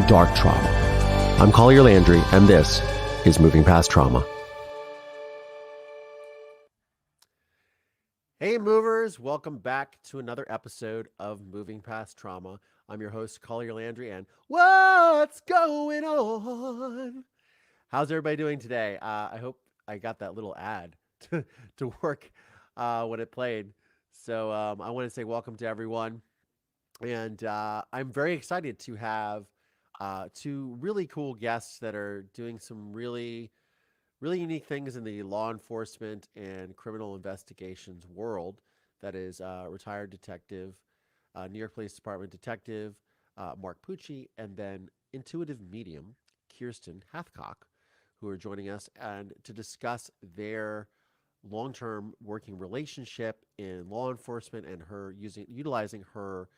dark trauma. I'm Collier Landry, and this is Moving Past Trauma. Hey movers, welcome back to another episode of Moving Past Trauma. I'm your host, Collier Landry, and what's going on? How's everybody doing today? I hope I got that little ad to work when it played. So I want to say welcome to everyone. And I'm very excited to have two really cool guests that are doing some really unique things in the law enforcement and criminal investigations world. That is retired detective, New York Police Department detective, Mark Pucci, and then intuitive medium, Kiersten Hathcock, who are joining us and to discuss their long-term working relationship in law enforcement and her utilizing her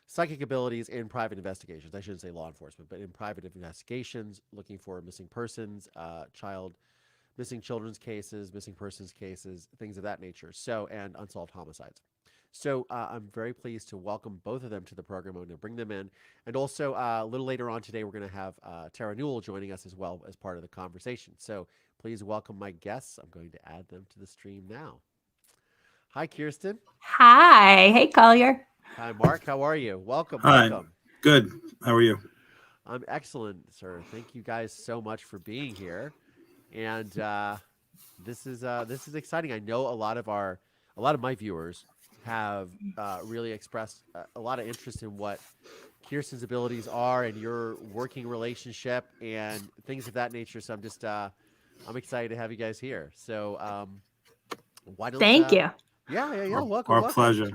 psychic abilities in private investigations. I shouldn't say law enforcement, but in private investigations, looking for missing persons, missing children's cases, missing persons cases, things of that nature. So, and unsolved homicides. So I'm very pleased to welcome both of them to the program. I'm going to bring them in. And also a little later on today, we're going to have Tara Newell joining us as well as part of the conversation. So please welcome my guests. I'm going to add them to the stream now. Hi, Kiersten. Hi. Hey, Collier. Hi, Mark. How are you? Welcome. Hi. Welcome. Good. How are you? I'm excellent, sir. Thank you guys so much for being here. And this is exciting. I know a lot of my viewers have really expressed a lot of interest in what Kiersten's abilities are and your working relationship and things of that nature. So I'm just I'm excited to have you guys here. So why don't Thank you. Yeah. Welcome. Our pleasure.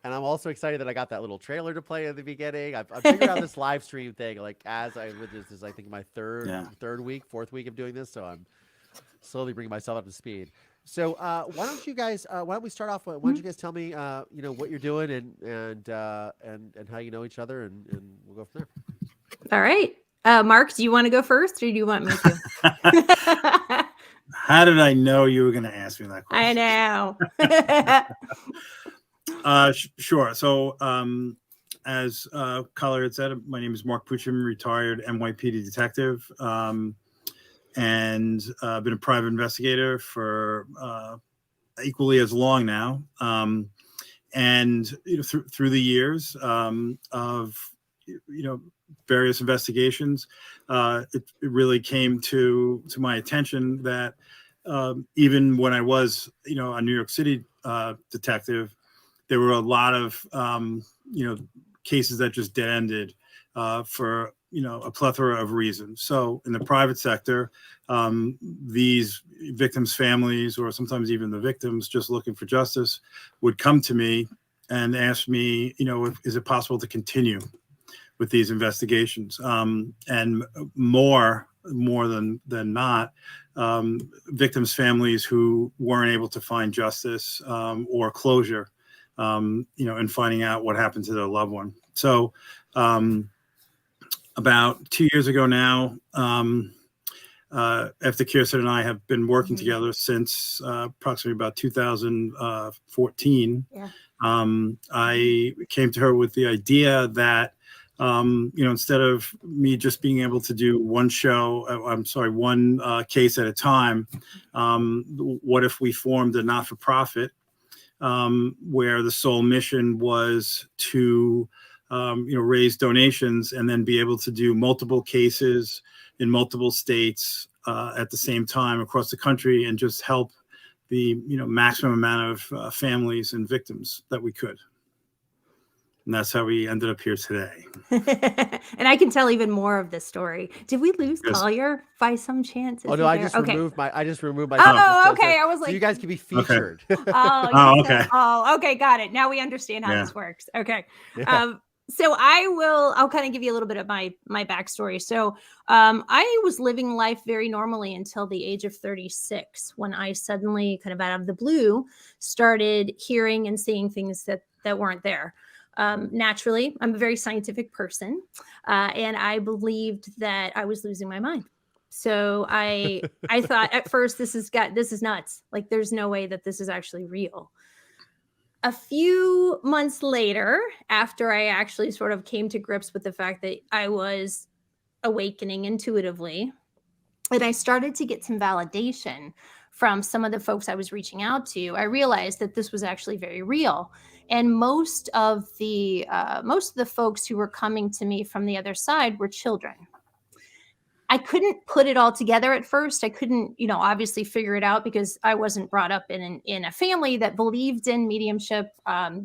And I'm also excited that I got that little trailer to play at the beginning. I've figured out this live stream thing, like this is I think my fourth week of doing this. So I'm slowly bringing myself up to speed. So why don't we start off? Why don't you guys tell me, what you're doing and how you know each other, and we'll go from there. All right. Mark, do you want to go first, or do you want me to? How did I know you were going to ask me that question? I know. Sure. So as Collier had said, my name is Mark Pucci. I'm a retired NYPD detective. And been a private investigator for equally as long now. And through the years of various investigations, it really came to my attention that even when I was a New York City detective, there were a lot of cases that just dead ended for a plethora of reasons. So in the private sector, these victims' families, or sometimes even the victims just looking for justice, would come to me and ask me, is it possible to continue with these investigations? And more than not, victims' families who weren't able to find justice or closure, in finding out what happened to their loved one. So about 2 years ago now, after Kirsten and I have been working together since approximately about 2014, I came to her with the idea that, instead of me just being able to do one case at a time, what if we formed a not-for-profit where the sole mission was to raise donations and then be able to do multiple cases in multiple states at the same time across the country and just help the maximum amount of families and victims that we could. And that's how we ended up here today. And I can tell even more of this story. Did we lose Collier by some chance? Oh no, I just removed my. Oh, okay. I was like, so you guys can be featured. Okay. Okay. Okay, got it. Now we understand how this works. Okay. Yeah. So I'll kind of give you a little bit of my backstory. So I was living life very normally until the age of 36, when I suddenly, kind of out of the blue, started hearing and seeing things that weren't there. Naturally, I'm a very scientific person, and I believed that I was losing my mind. So I thought at first, this is nuts. Like, there's no way that this is actually real. A few months later, after I actually sort of came to grips with the fact that I was awakening intuitively. And I started to get some validation from some of the folks I was reaching out to. I realized that this was actually very real. And most of the folks who were coming to me from the other side were children. I couldn't put it all together at first. I couldn't, obviously figure it out because I wasn't brought up in a family that believed in mediumship.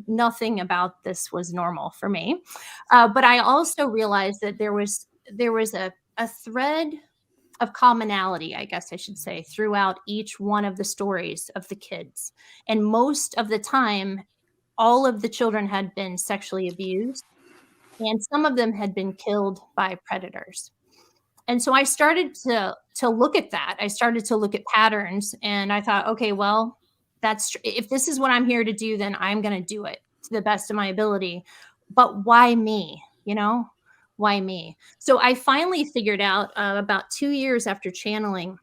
Nothing about this was normal for me. But I also realized that there was a thread of commonality, I guess I should say, throughout each one of the stories of the kids. And most of the time, all of the children had been sexually abused, and some of them had been killed by predators. And so I started to look at that. I started to look at patterns, and I thought, okay, well, if this is what I'm here to do, then I'm going to do it to the best of my ability. But why me? Why me? So I finally figured out about 2 years after channeling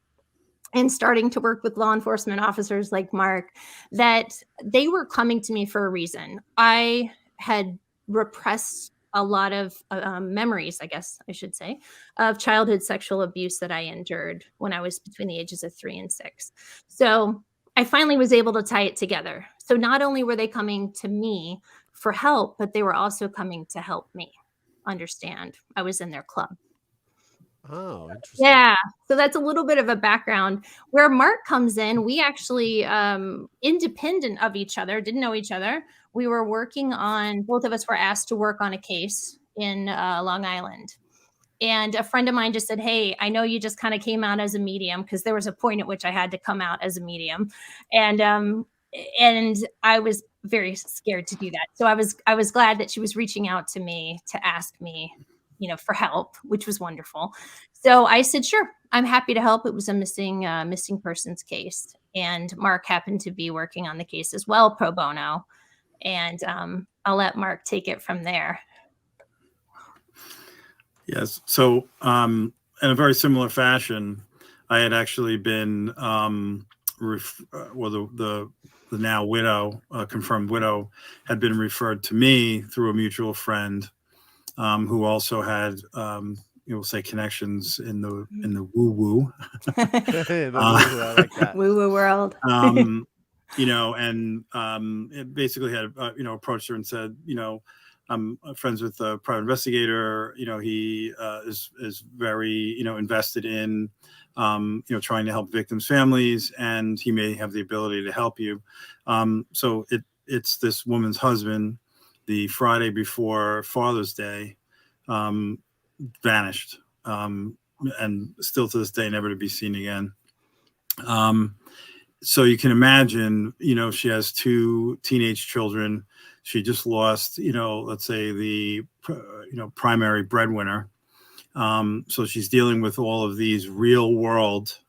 and starting to work with law enforcement officers like Mark, that they were coming to me for a reason. I had repressed a lot of memories, I guess I should say, of childhood sexual abuse that I endured when I was between the ages of 3 and 6. So I finally was able to tie it together. So not only were they coming to me for help, but they were also coming to help me understand. I was in their club. Oh, interesting. Yeah. So that's a little bit of a background. Where Mark comes in, we actually, independent of each other, didn't know each other. We were working on, both of us were asked to work on a case in Long Island. And a friend of mine just said, hey, I know you just kind of came out as a medium, because there was a point at which I had to come out as a medium. And I was very scared to do that. So I was glad that she was reaching out to me to ask me, for help, which was wonderful. So I said, sure, I'm happy to help. It was a missing persons case. And Mark happened to be working on the case as well, pro bono. And I'll let Mark take it from there. Yes. So in a very similar fashion, I had actually been, the now widow, confirmed widow, had been referred to me through a mutual friend who also had, we'll say, connections in the woo woo. I like that. Woo woo world. It basically had, approached her and said, I'm friends with a private investigator. He is very, invested in, trying to help victims' families, and he may have the ability to help you. So it's this woman's husband. The Friday before Father's Day, vanished, and still to this day never to be seen again. So you can imagine, she has 2 teenage children. She just lost, let's say the, primary breadwinner. So she's dealing with all of these real world,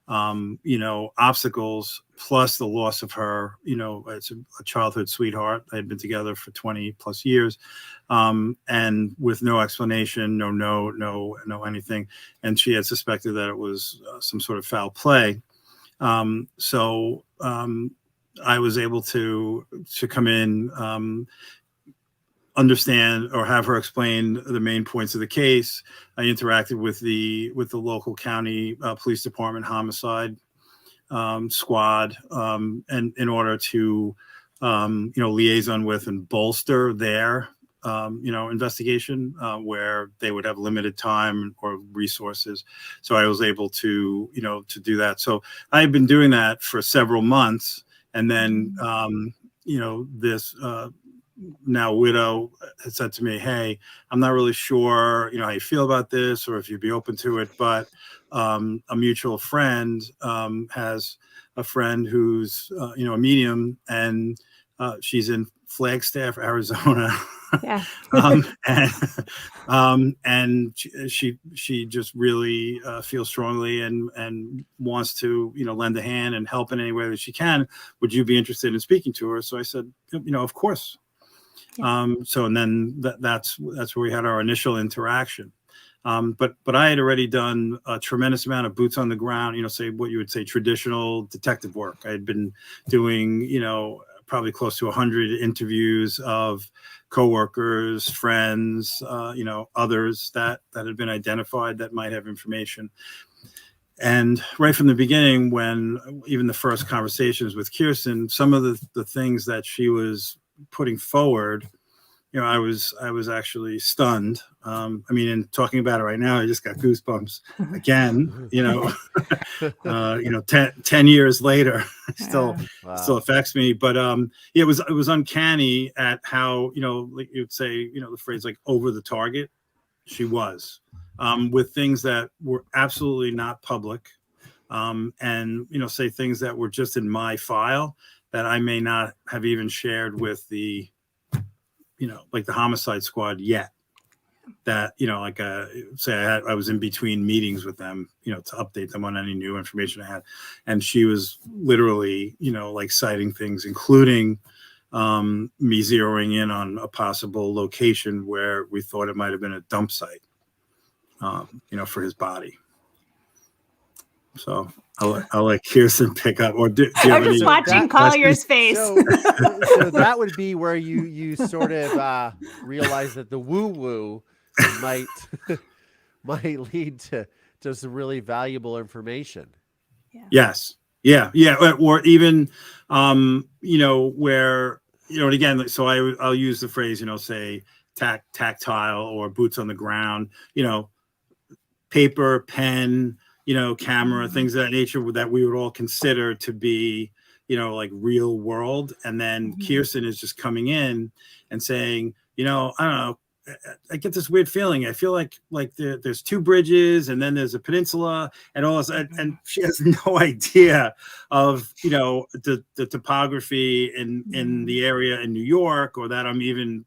obstacles, plus the loss of her, it's a childhood sweetheart. They had been together for 20 plus years, and with no explanation, no anything. And she had suspected that it was some sort of foul play. So I was able to come in, understand or have her explain the main points of the case. I interacted with the local county police department homicide squad, and in order to liaison with and bolster their investigation, where they would have limited time or resources. So I was able to do that. So I had been doing that for several months, and then this now widow had said to me, hey, I'm not really sure how you feel about this, or if you'd be open to it, but a mutual friend has a friend who's a medium, and she's in Flagstaff, Arizona. Yeah. And she just really feels strongly and wants to lend a hand and help in any way that she can. Would you be interested in speaking to her? So I said, of course. Yeah. So and then that's where we had our initial interaction. But I had already done a tremendous amount of boots on the ground, say what you would say traditional detective work. I had been doing, probably close to 100 interviews of coworkers, friends, others that had been identified that might have information. And right from the beginning, when even the first conversations with Kiersten, some of the things that she was putting forward, I was actually stunned. In talking about it right now, I just got goosebumps again. 10 years later, still affects me. But it was uncanny at how like you'd say the phrase like over the target she was with things that were absolutely not public, and say things that were just in my file that I may not have even shared with the like the homicide squad yet, that, say I was in between meetings with them, to update them on any new information I had. And she was literally, like citing things, including me zeroing in on a possible location where we thought it might've been a dump site, for his body. So I'll let Kirsten pick up. Or I'm just watching Collier's face. So that would be where you sort of realize that the woo-woo might lead to some really valuable information. Yeah. Yes. Yeah. Or even, where, and again, so I'll use the phrase, say tactile or boots on the ground, paper, pen, camera, things of that nature that we would all consider to be, like real world. And then Kiersten is just coming in and saying, I don't know, I get this weird feeling. I feel like there's two bridges and then there's a peninsula and all this, and she has no idea of, the topography in the area in New York, or that I'm even,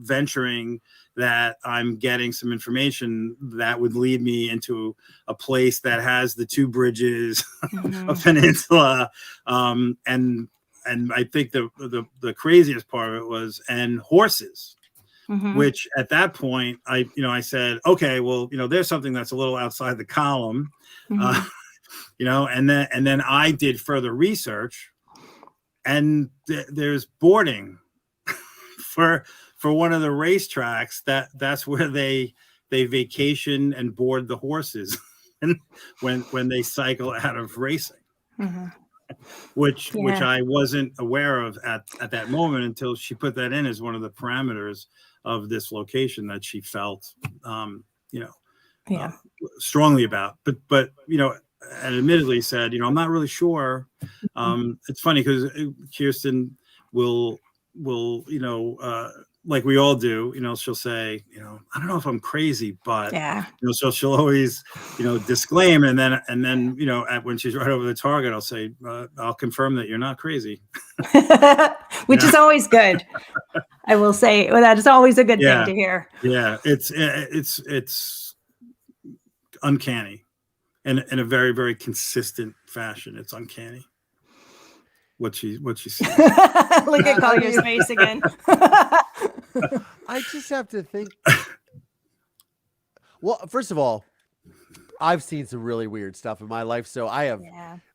venturing that I'm getting some information that would lead me into a place that has the two bridges, a peninsula. And I think the craziest part of it was, and horses, which at that point I said, okay, well, there's something that's a little outside the column, and then I did further research, and there's boarding for one of the racetracks that's where they vacation and board the horses and when they cycle out of racing, which I wasn't aware of at that moment until she put that in as one of the parameters of this location that she felt strongly about, but and admittedly said, I'm not really sure. It's funny because Kiersten will like we all do, she'll say, I don't know if I'm crazy, but so she'll always, disclaim, and then when she's right over the target, I'll say, I'll confirm that you're not crazy, which is always good. I will say, well, that is always a good thing to hear. Yeah, it's uncanny, and in a very, very consistent fashion. It's uncanny what she says. Look at Collier's face again. I just have to think. Well, first of all, I've seen some really weird stuff in my life, so I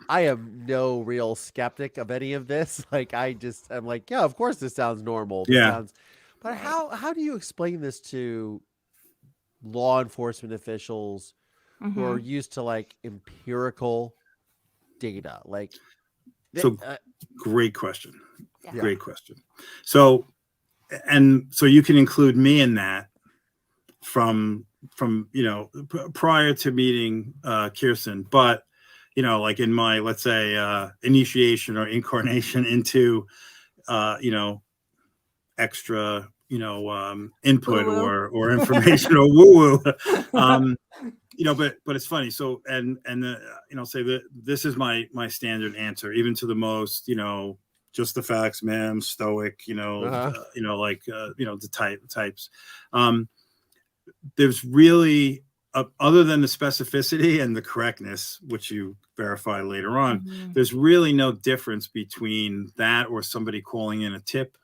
am no real skeptic of any of this. Like I'm like, yeah, of course this sounds normal. But how do you explain this to law enforcement officials who are used to like empirical data? Like, great question. Yeah. Great question. So you can include me in that from prior to meeting Kiersten, but like in my, let's say, initiation or incarnation into extra input or information or woo woo. But it's funny. So say that this is my standard answer, even to the most just the facts, ma'am, stoic, the types. There's really, other than the specificity and the correctness, which you verify later on, there's really no difference between that or somebody calling in a tip,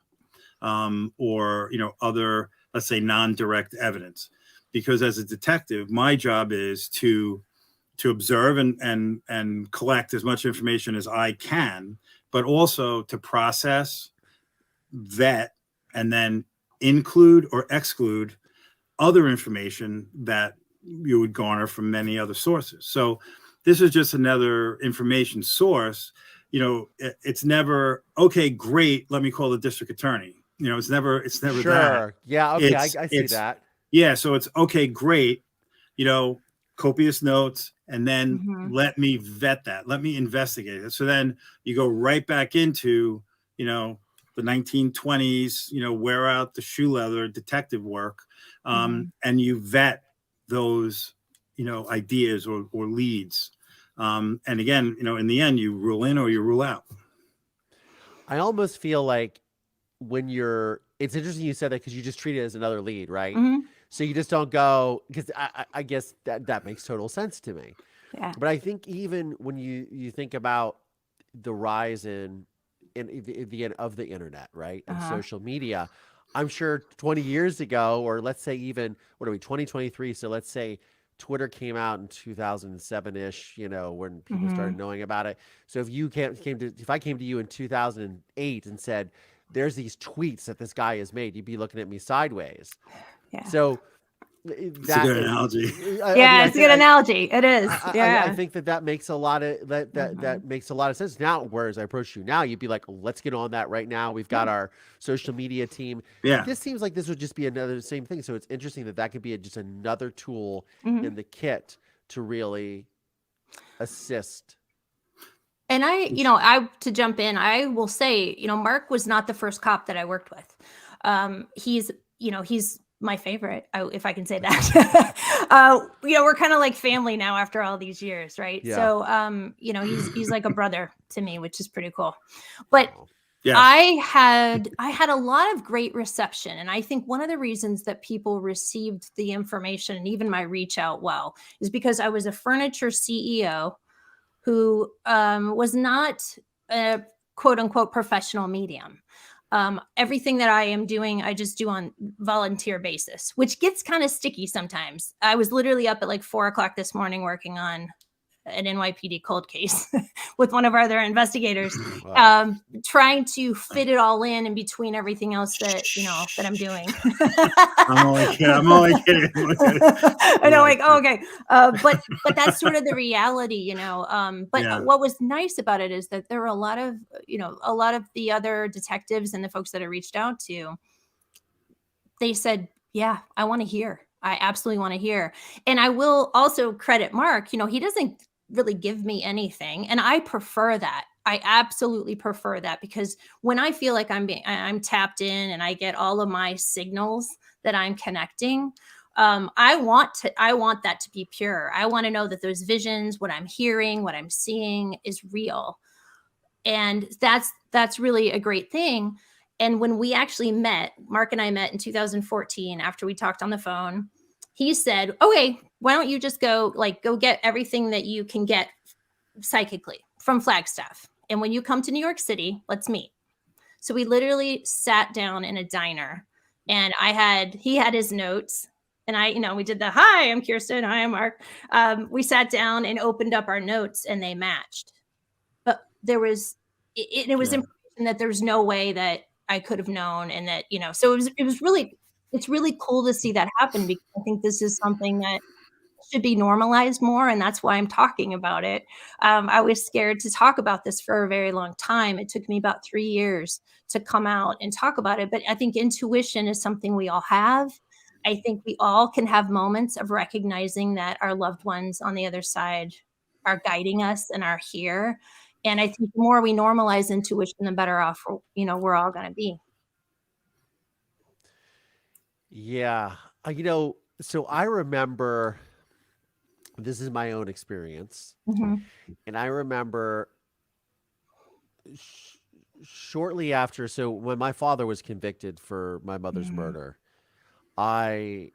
or other, let's say, non-direct evidence. Because as a detective, my job is to observe and collect as much information as I can but also to process, vet, and then include or exclude other information that you would garner from many other sources. So this is just another information source. It's never, okay, great, let me call the district attorney. It's never Sure. that. Yeah. Okay. I see that. Yeah. So it's okay, great, copious notes, and then let me vet that. Let me investigate it. So then you go right back into, the 1920s, wear out the shoe leather detective work. And you vet those, ideas or leads. And again, in the end, you rule in or you rule out. I almost feel like it's interesting you said that because you just treat it as another lead, right? So you just don't go, because I guess that makes total sense to me. Yeah. But I think even when you think about the rise in the end of the internet, right, and social media, I'm sure 20 years ago, or let's say even, 2023? So let's say Twitter came out in 2007-ish, when people started knowing about it. So if I came to you in 2008 and said, there's these tweets that this guy has made, you'd be looking at me sideways. Yeah. So It's a good analogy. It's a good analogy. It is. I think that makes a lot of that makes a lot of sense. Now, whereas I approach you now, you'd be like, let's get on that right now. We've got our social media team. Yeah. This seems like this would just be another same thing. So it's interesting that could be just another tool in the kit to really assist. And to jump in, I will say, Mark was not the first cop that I worked with. He's my favorite, if I can say that. We're kind of like family now after all these years, right? Yeah. So, he's like a brother to me, which is pretty cool. But Yes. I had a lot of great reception, and I think one of the reasons that people received the information and even my reach out well is because I was a furniture CEO who was not a quote unquote professional medium. Everything that I am doing, I just do on volunteer basis, which gets kind of sticky sometimes. I was literally up at like 4:00 this morning working on an NYPD cold case with one of our other investigators, trying to fit it all in between everything else that I'm doing. I'm only kidding. I know, like, oh, okay. But that's sort of the reality, but what was nice about it is that there were a lot of the other detectives and the folks that I reached out to, they said, yeah, I want to hear. I absolutely want to hear. And I will also credit Mark, he doesn't really give me anything. And I prefer that. I absolutely prefer that, because when I feel like I'm tapped in and I get all of my signals that I'm connecting, I want that to be pure. I want to know that those visions, what I'm hearing, what I'm seeing is real. And that's really a great thing. And when we actually met, Mark and I met in 2014 after we talked on the phone, he said, okay, why don't you just go get everything that you can get psychically from Flagstaff. And when you come to New York City, let's meet. So we literally sat down in a diner, and he had his notes, and we did the, hi, I'm Kiersten. Hi, I'm Mark. We sat down and opened up our notes, and they matched. But it was information that there's no way that I could have known. And that, so it's really cool to see that happen, because I think this is something that should be normalized more. And that's why I'm talking about it. I was scared to talk about this for a very long time. It took me about 3 years to come out and talk about it. But I think intuition is something we all have. I think we all can have moments of recognizing that our loved ones on the other side are guiding us and are here. And I think the more we normalize intuition, the better off, we're all going to be. Yeah. So I remember, this is my own experience. And I remember shortly after, so when my father was convicted for my mother's murder, I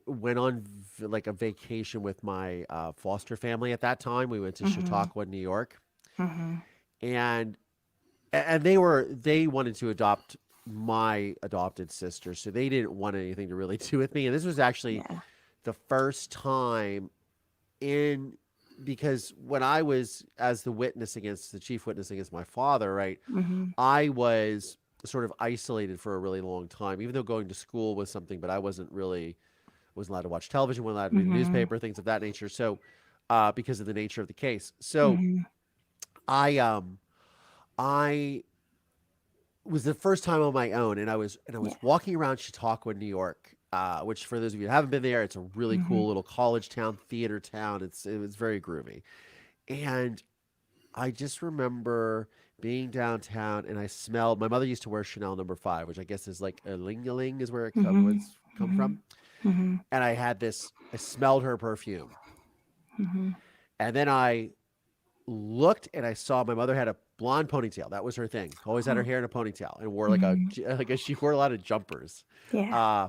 went on like a vacation with my foster family at that time. We went to Chautauqua, New York. And they wanted to adopt my adopted sister, so they didn't want anything to really do with me. And this was actually the first time in because when I was as the chief witness against my father, right, Mm-hmm. I was sort of isolated for a really long time, even though going to school was something, but I wasn't allowed to watch television, wasn't allowed to read the Mm-hmm. newspaper, things of that nature. So, because of the nature of the case. So Mm-hmm. I was the first time on my own, and I was Yeah. walking around Chautauqua, New York, which for those of you who haven't been there, it's a really Mm-hmm. cool little college town, theater town. It was very groovy, and I just remember being downtown, and I smelled. My mother used to wear Chanel No. 5, which I guess is like a ling-a-ling is where Mm-hmm. it's come Mm-hmm. from. Mm-hmm. And I smelled her perfume, Mm-hmm. and then I looked and I saw my mother had a blonde ponytail. That was her thing. Always had her hair in a ponytail and wore she wore a lot of jumpers. Yeah.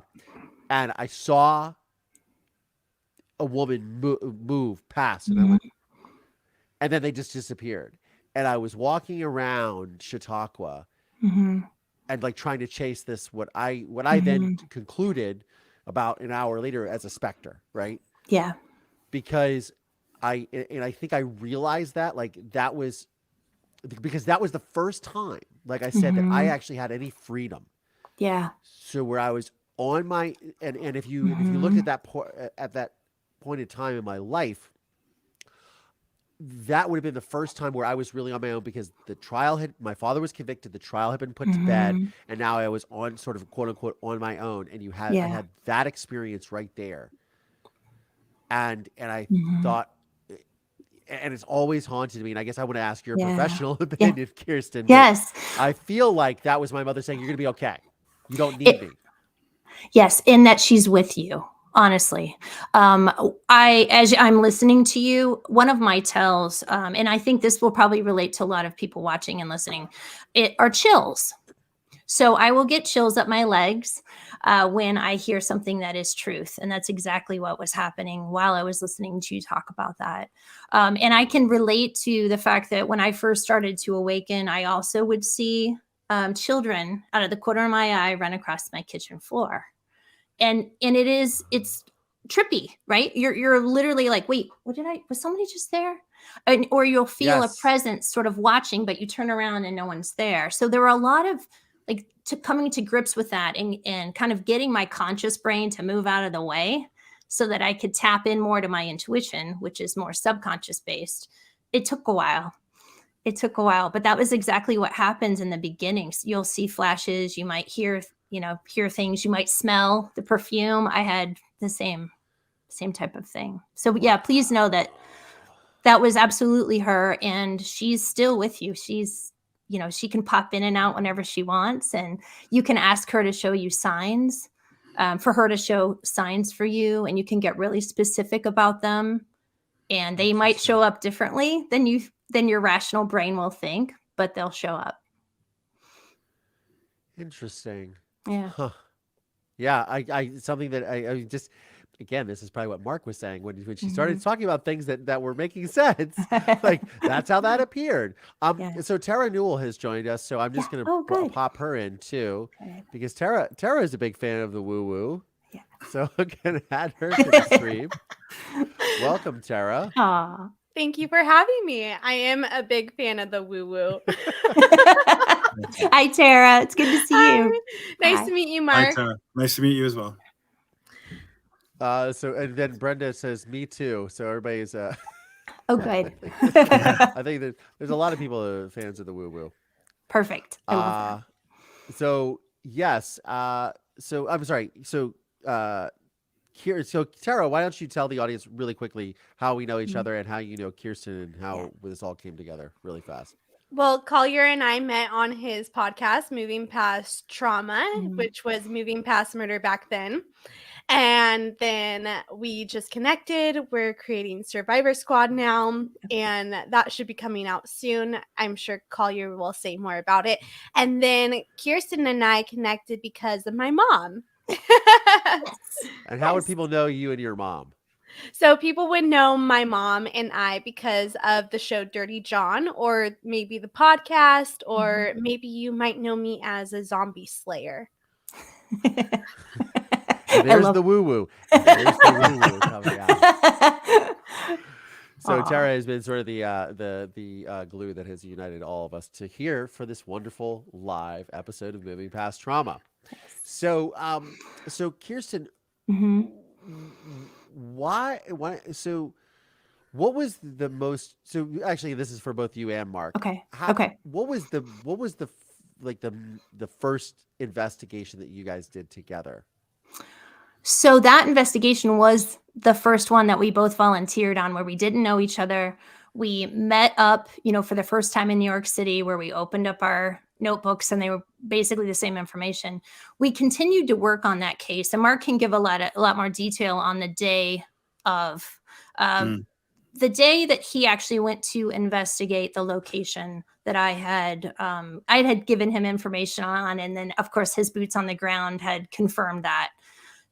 And I saw a woman move past, and I Mm-hmm. went, and then they just disappeared. And I was walking around Chautauqua Mm-hmm. and like trying to chase this what I Mm-hmm. then concluded about an hour later as a specter, right? Yeah. Because I think I realized that because that was the first time, like I said, that I Mm-hmm. actually had any freedom. Yeah. So where I was on my and if you looked Mm-hmm. at that point in time in my life, that would have been the first time where I was really on my own, because my father was convicted, the trial had been put to bed, Mm-hmm. and now I was on sort of quote unquote on my own, and I Yeah. had that experience right there, and I Mm-hmm. thought, and it's always haunted me, and I guess I want to ask your Yeah. professional Yeah. opinion, Kiersten. But Yes. I feel like that was my mother saying, "You're going to be okay. You don't need me." Yes, in that she's with you. Honestly, as I'm listening to you, one of my tells, and I think this will probably relate to a lot of people watching and listening, are chills. So I will get chills up my legs when I hear something that is truth, and that's exactly what was happening while I was listening to you talk about that. And I can relate to the fact that when I first started to awaken, I also would see children out of the corner of my eye run across my kitchen floor. And it's trippy, right? You're literally like, wait, was somebody just there? Or you'll feel a Yes. presence sort of watching, but you turn around and no one's there. So there were a lot of like coming to grips with that and kind of getting my conscious brain to move out of the way so that I could tap in more to my intuition, which is more subconscious based. It took a while. But that was exactly what happens in the beginning. You'll see flashes, you might hear things, you might smell the perfume. I had the same type of thing. So yeah, please know that was absolutely her, and she's still with you. She's, she can pop in and out whenever she wants, and you can ask her to show you signs, for her to show signs for you, and you can get really specific about them, and they might show up differently than your rational brain will think, but they'll show up. Interesting. Yeah. Huh. Yeah, I something that I just, again, this is probably what Mark was saying when she started talking about things that were making sense. Like that's how that appeared. Yeah. So Tara Newell has joined us, so I'm just Yeah. gonna Good. pop her in too, Good. because Tara is a big fan of the woo woo. Yeah. So I'm gonna add her to the stream. Welcome, Tara. Aw. Thank you for having me. I am a big fan of the woo woo. Hi, Tara. It's good to see you. Nice Hi. to meet you, Hi, Mark. Tara. Nice to meet you as well. So and then Brenda says me too. So everybody's Oh, good. I think that there's a lot of people who are fans of the woo woo. Perfect. I love that. So yes. So I'm sorry. So Tara, why don't you tell the audience really quickly how we know each other and how you know Kiersten and how this all came together really fast. Well, Collier and I met on his podcast, Moving Past Trauma, which was Moving Past Murder back then. And then we just connected. We're creating Survivor Squad now, and that should be coming out soon. I'm sure Collier will say more about it. And then Kiersten and I connected because of my mom. And how would people know you and your mom? So people would know my mom and I because of the show Dirty John, or maybe the podcast, or maybe you might know me as a zombie slayer. There's the woo woo. There's the woo woo coming out. So Aw. Tara has been sort of the glue that has united all of us to here for this wonderful live episode of Moving Past Trauma. So, so Kiersten, hmm why, so what was the most, so actually this is for both you and Mark. Okay. Okay. What was like the first investigation that you guys did together? So that investigation was the first one that we both volunteered on, where we didn't know each other. We met up, for the first time in New York City, where we opened up our notebooks and they were basically the same information. We continued to work on that case, and Mark can give a lot more detail on the day of the day that he actually went to investigate the location that I had given him information on, and then of course his boots on the ground had confirmed that.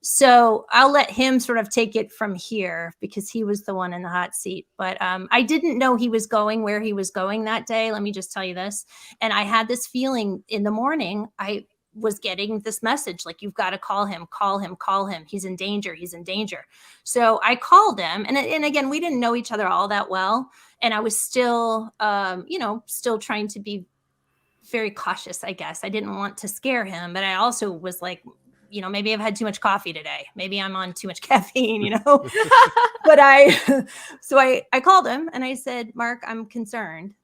So I'll let him sort of take it from here because he was the one in the hot seat. But I didn't know he was going where he was going that day. Let me just tell you this. And I had this feeling in the morning. I was getting this message like, you've got to call him, call him, call him. He's in danger. He's in danger. So I called him. And again, we didn't know each other all that well. And I was still, still trying to be very cautious, I guess. I didn't want to scare him. But I also was like, maybe I've had too much coffee today. Maybe I'm on too much caffeine, But so I called him and I said, Mark, I'm concerned.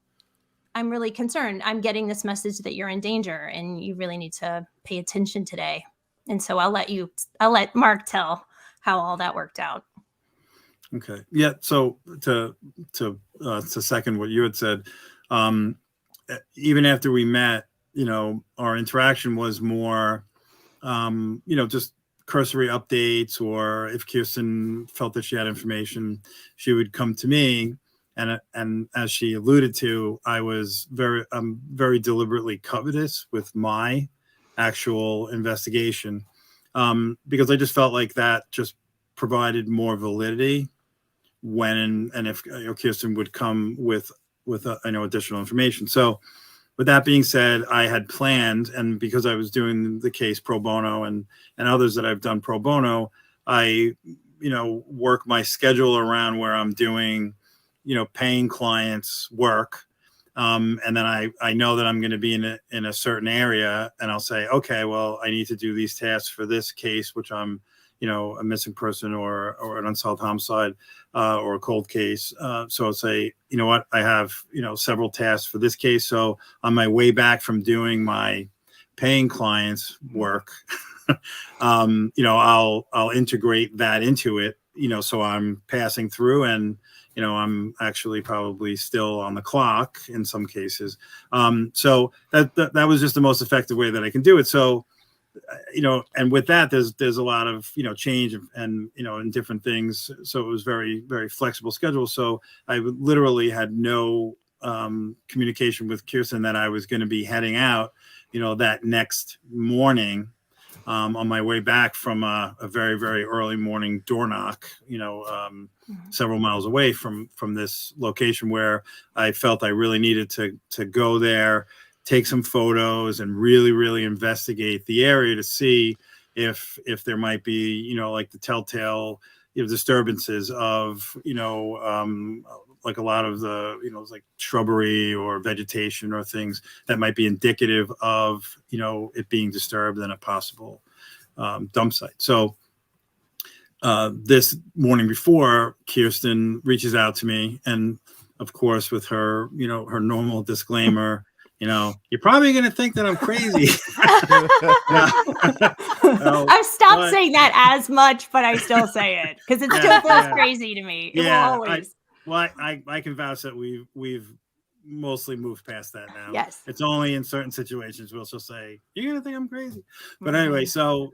I'm really concerned. I'm getting this message that you're in danger and you really need to pay attention today. And so I'll let Mark tell how all that worked out. Okay. Yeah. So to second what you had said, even after we met, our interaction was more, just cursory updates, or if Kirsten felt that she had information, she would come to me. And as she alluded to, I'm very deliberately covetous with my actual investigation, because I just felt like that just provided more validity when and if Kirsten would come with additional information. So with that being said, I had planned, and because I was doing the case pro bono and others that I've done pro bono, I work my schedule around where I'm doing paying clients work, and then I know that I'm going to be in a certain area, and I'll say, okay, well, I need to do these tasks for this case, which I'm a missing person or an unsolved homicide or a cold case. So I'll say, you know what, I have several tasks for this case. So on my way back from doing my paying clients work, I'll integrate that into it. So I'm passing through and I'm actually probably still on the clock in some cases. So that was just the most effective way that I can do it. So, and with that, there's a lot of, change and different things. So it was very, very flexible schedule. So I literally had no communication with Kirsten that I was going to be heading out, that next morning. On my way back from a very, very early morning door knock, several miles away from this location where I felt I really needed to go there, take some photos, and really, really investigate the area to see if there might be, like the telltale disturbances of, like a lot of the, like shrubbery or vegetation or things that might be indicative of, it being disturbed in a possible dump site. So this morning before, Kirsten reaches out to me, and of course with her, her normal disclaimer, you're probably going to think that I'm crazy. I've stopped saying that as much, but I still say it because it still feels crazy to me. It will always. I can vouch that we've mostly moved past that now. Yes. It's only in certain situations we'll just say, you're going to think I'm crazy. But anyway, so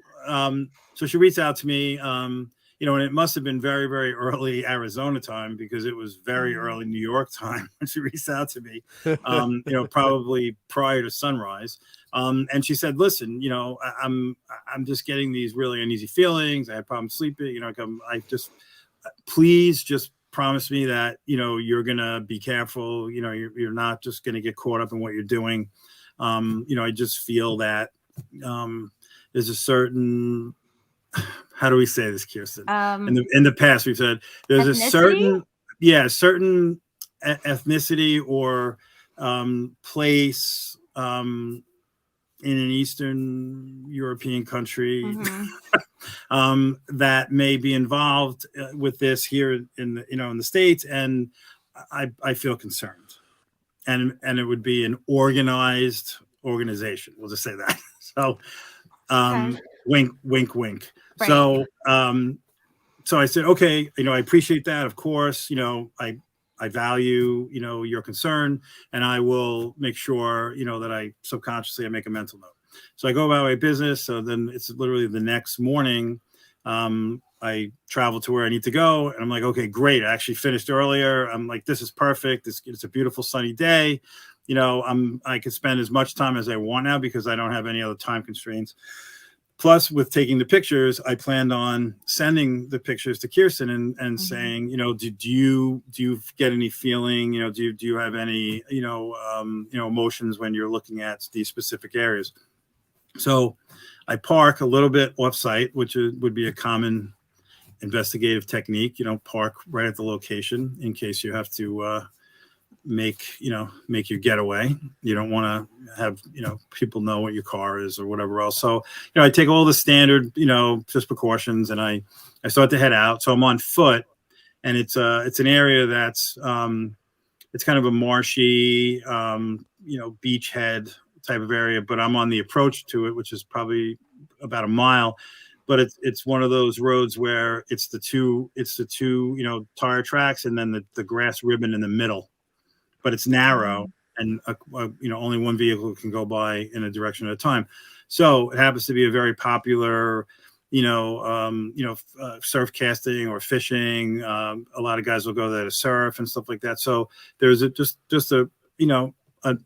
she reached out to me, and it must have been very, very early Arizona time because it was very early New York time when she reached out to me, probably prior to sunrise. And she said, listen, I'm just getting these really uneasy feelings. I had problems sleeping, please just promise me that, you're going to be careful. You're not just going to get caught up in what you're doing. I just feel that there's a certain, how do we say this, Kirsten? In the past, we've said there's ethnicity? a certain certain ethnicity or place in an Eastern European country that may be involved with this here in the, in the States, and I feel concerned, and it would be an organized organization. We'll just say that. So, wink, wink, wink. Right. So, so I said, okay, I appreciate that. Of course, I value, your concern, and I will make sure, that I subconsciously I make a mental note. So I go about my business. So then it's literally the next morning. I travel to where I need to go, and I'm like, okay, great. I actually finished earlier. I'm like, this is perfect. It's a beautiful sunny day. I can spend as much time as I want now because I don't have any other time constraints. Plus, with taking the pictures, I planned on sending the pictures to Kiersten and saying, do you get any feeling, do you have any, emotions when you're looking at these specific areas? So I park a little bit off site, which would be a common investigative technique, park right at the location in case you have to make your getaway. You don't want to have people know what your car is or whatever else. So I take all the standard just precautions, and I start to head out. So I'm on foot, and it's an area that's it's kind of a marshy beachhead type of area, but I'm on the approach to it, which is probably about a mile. But it's one of those roads where it's the two tire tracks and then the grass ribbon in the middle. But it's narrow, and only one vehicle can go by in a direction at a time. So it happens to be a very popular, surf casting or fishing. A lot of guys will go there to surf and stuff like that. So there's just a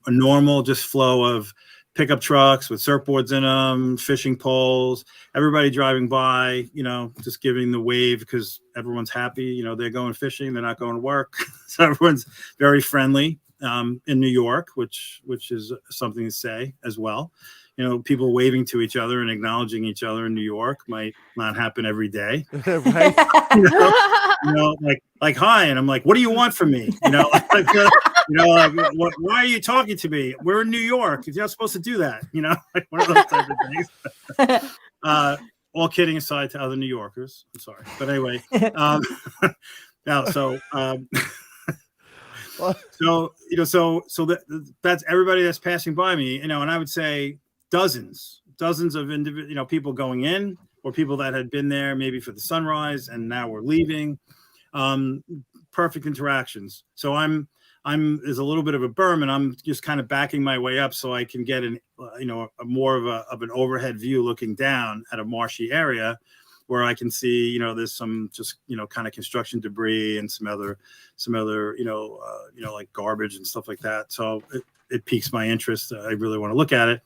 normal just flow of pickup trucks with surfboards in them, fishing poles, everybody driving by, just giving the wave because everyone's happy. They're going fishing, they're not going to work. So everyone's very friendly in New York, which is something to say as well. People waving to each other and acknowledging each other in New York might not happen every day. Right. Like hi, and I'm like, what do you want from me? Why are you talking to me? We're in New York. You're not supposed to do that. Like one of those type of things. All kidding aside to other New Yorkers. I'm sorry, but anyway. That's everybody that's passing by me. And I would say dozens of individual, people going in, or people that had been there maybe for the sunrise and now we're leaving. Perfect interactions. So there's a little bit of a berm, and I'm just kind of backing my way up so I can get more of an overhead view looking down at a marshy area where I can see, there's some just, kind of construction debris and some other, like garbage and stuff like that. So it piques my interest. I really want to look at it.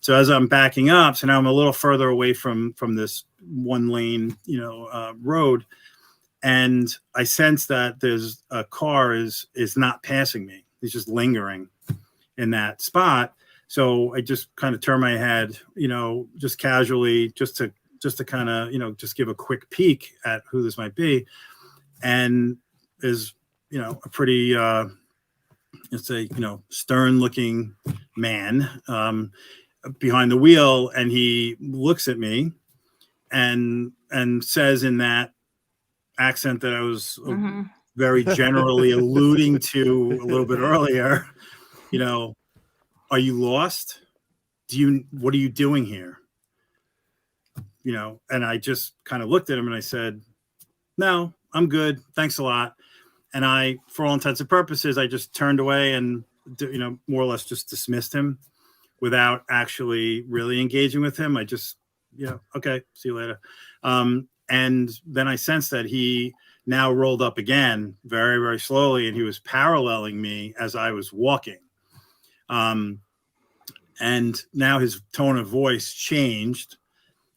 So as I'm backing up, so now I'm a little further away from this one lane, road. And I sense that there's a car is not passing me. He's just lingering in that spot. So I just kind of turn my head, just casually, just to kind of, just give a quick peek at who this might be. And is, a pretty, it's a, stern looking man behind the wheel. And he looks at me and says in that accent that I was very generally alluding to a little bit earlier, are you lost? What are you doing here? And I just kind of looked at him and I said, no, I'm good. Thanks a lot. And I, for all intents and purposes, I just turned away and, more or less just dismissed him without actually really engaging with him. I just, okay, see you later. And then I sensed that he now rolled up again very, very slowly, and he was paralleling me as I was walking. And now his tone of voice changed,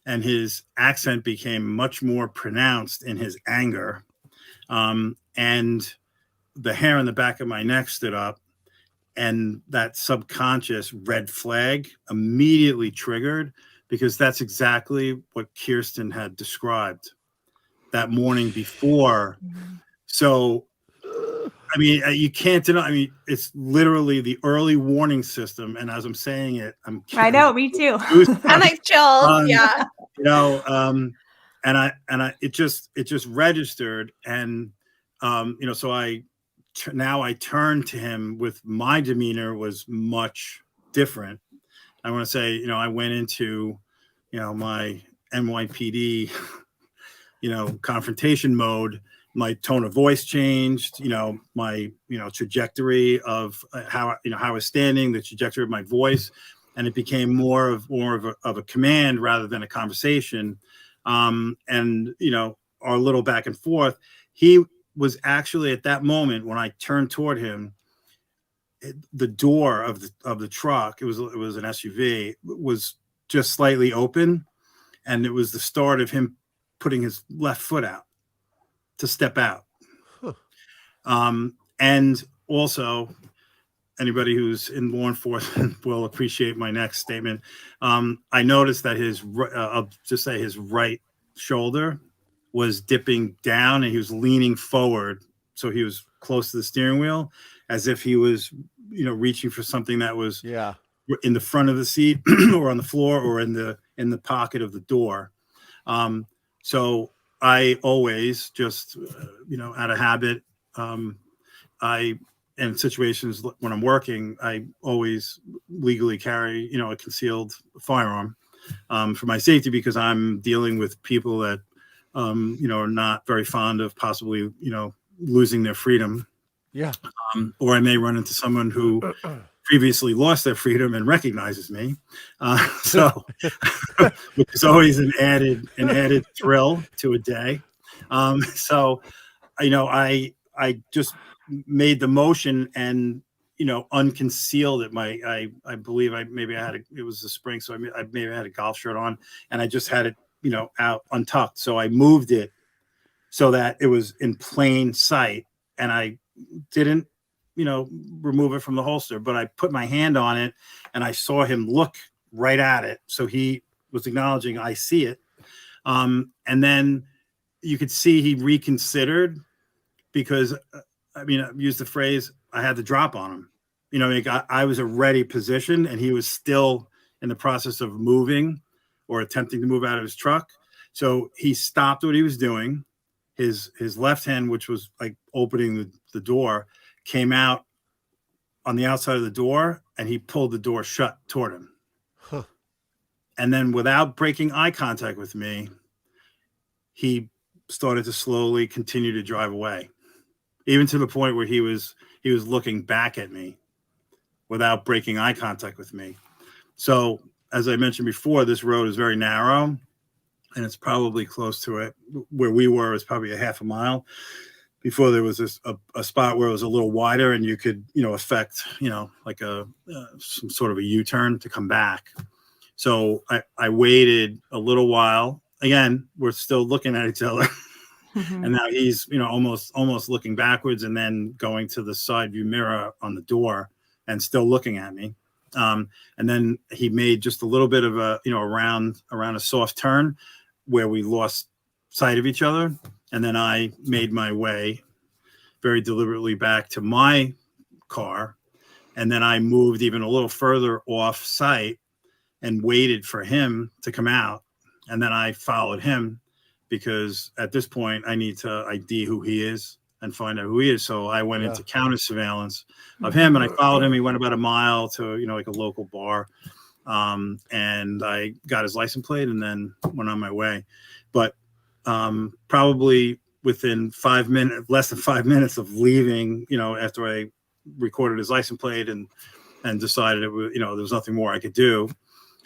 and his accent became much more pronounced in his anger. And the hair on the back of my neck stood up, and that subconscious red flag immediately triggered, because that's exactly what Kiersten had described that morning before. So I mean, you can't deny. I mean, it's literally the early warning system. And as I'm saying it, I know, me too. I'm like chills. Yeah. You know, it just registered, and you know, so now I turn to him with my demeanor was much different. I want to say, you know, I went into, you know, my NYPD, you know, confrontation mode. My tone of voice changed, you know, my, you know, trajectory of how I was standing, the trajectory of my voice, and it became more of a command rather than a conversation. And, you know, our little back and forth, he was actually at that moment when I turned toward him, the door of the truck, it was an SUV, was just slightly open, and it was the start of him putting his left foot out to step out. And also, anybody who's in law enforcement will appreciate my next statement. I noticed that I'll just say his right shoulder was dipping down, and he was leaning forward, so he was close to the steering wheel, as if he was, you know, reaching for something that was in the front of the seat or on the floor or in the pocket of the door. So I always just, you know, out of habit, in situations when I'm working, I always legally carry, you know, a concealed firearm for my safety, because I'm dealing with people that, you know, are not very fond of possibly, you know, losing their freedom. Yeah. Or I may run into someone who previously lost their freedom and recognizes me. So which is always an added thrill to a day. So, you know, I just made the motion and, you know, unconcealed it. I believe it was the spring. So I maybe had a golf shirt on, and I just had it, you know, out untucked. So I moved it so that it was in plain sight, and I didn't, you know, remove it from the holster, but I put my hand on it, and I saw him look right at it. So he was acknowledging, I see it. And then you could see he reconsidered, because I mean, I've used the phrase, I had the drop on him. You know, I was already positioned, and he was still in the process of moving or attempting to move out of his truck. So he stopped what he was doing. His left hand, which was like opening the door, came out on the outside of the door, and he pulled the door shut toward him. Huh. And then, without breaking eye contact with me, he started to slowly continue to drive away, even to the point where he was looking back at me without breaking eye contact with me. So, as I mentioned before, this road is very narrow, and it's probably close to it. Where we were is probably a half a mile. Before, there was a spot where it was a little wider, and you could, you know, affect, you know, like some sort of a U-turn to come back. So I waited a little while. Again, we're still looking at each other. Mm-hmm. And now he's, you know, almost looking backwards, and then going to the side view mirror on the door and still looking at me. And then he made just a little bit of a, you know, around a soft turn where we lost sight of each other. And then I made my way very deliberately back to my car. And then I moved even a little further off site and waited for him to come out. And then I followed him, because at this point I need to ID who he is and find out who he is. So I went into counter surveillance of him, and I followed him. He went about a mile to, you know, like a local bar. And I got his license plate and then went on my way. But probably within less than 5 minutes of leaving, you know, after I recorded his license plate and decided it was, you know, there was nothing more I could do,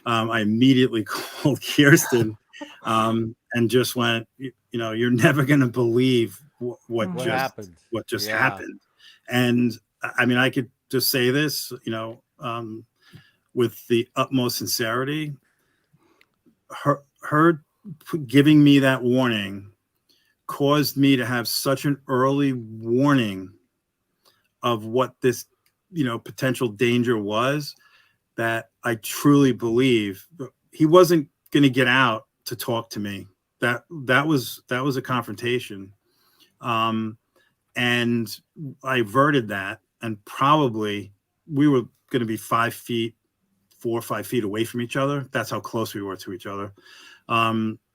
I immediately called Kiersten and just went, you know, you're never going to believe what just happened. And I mean, I could just say this, you know, with the utmost sincerity. Her giving me that warning caused me to have such an early warning of what this, you know, potential danger was, that I truly believe he wasn't going to get out to talk to me. That was a confrontation. And I averted that, and probably we were going to be 5 feet, 4 or 5 feet away from each other. That's how close we were to each other.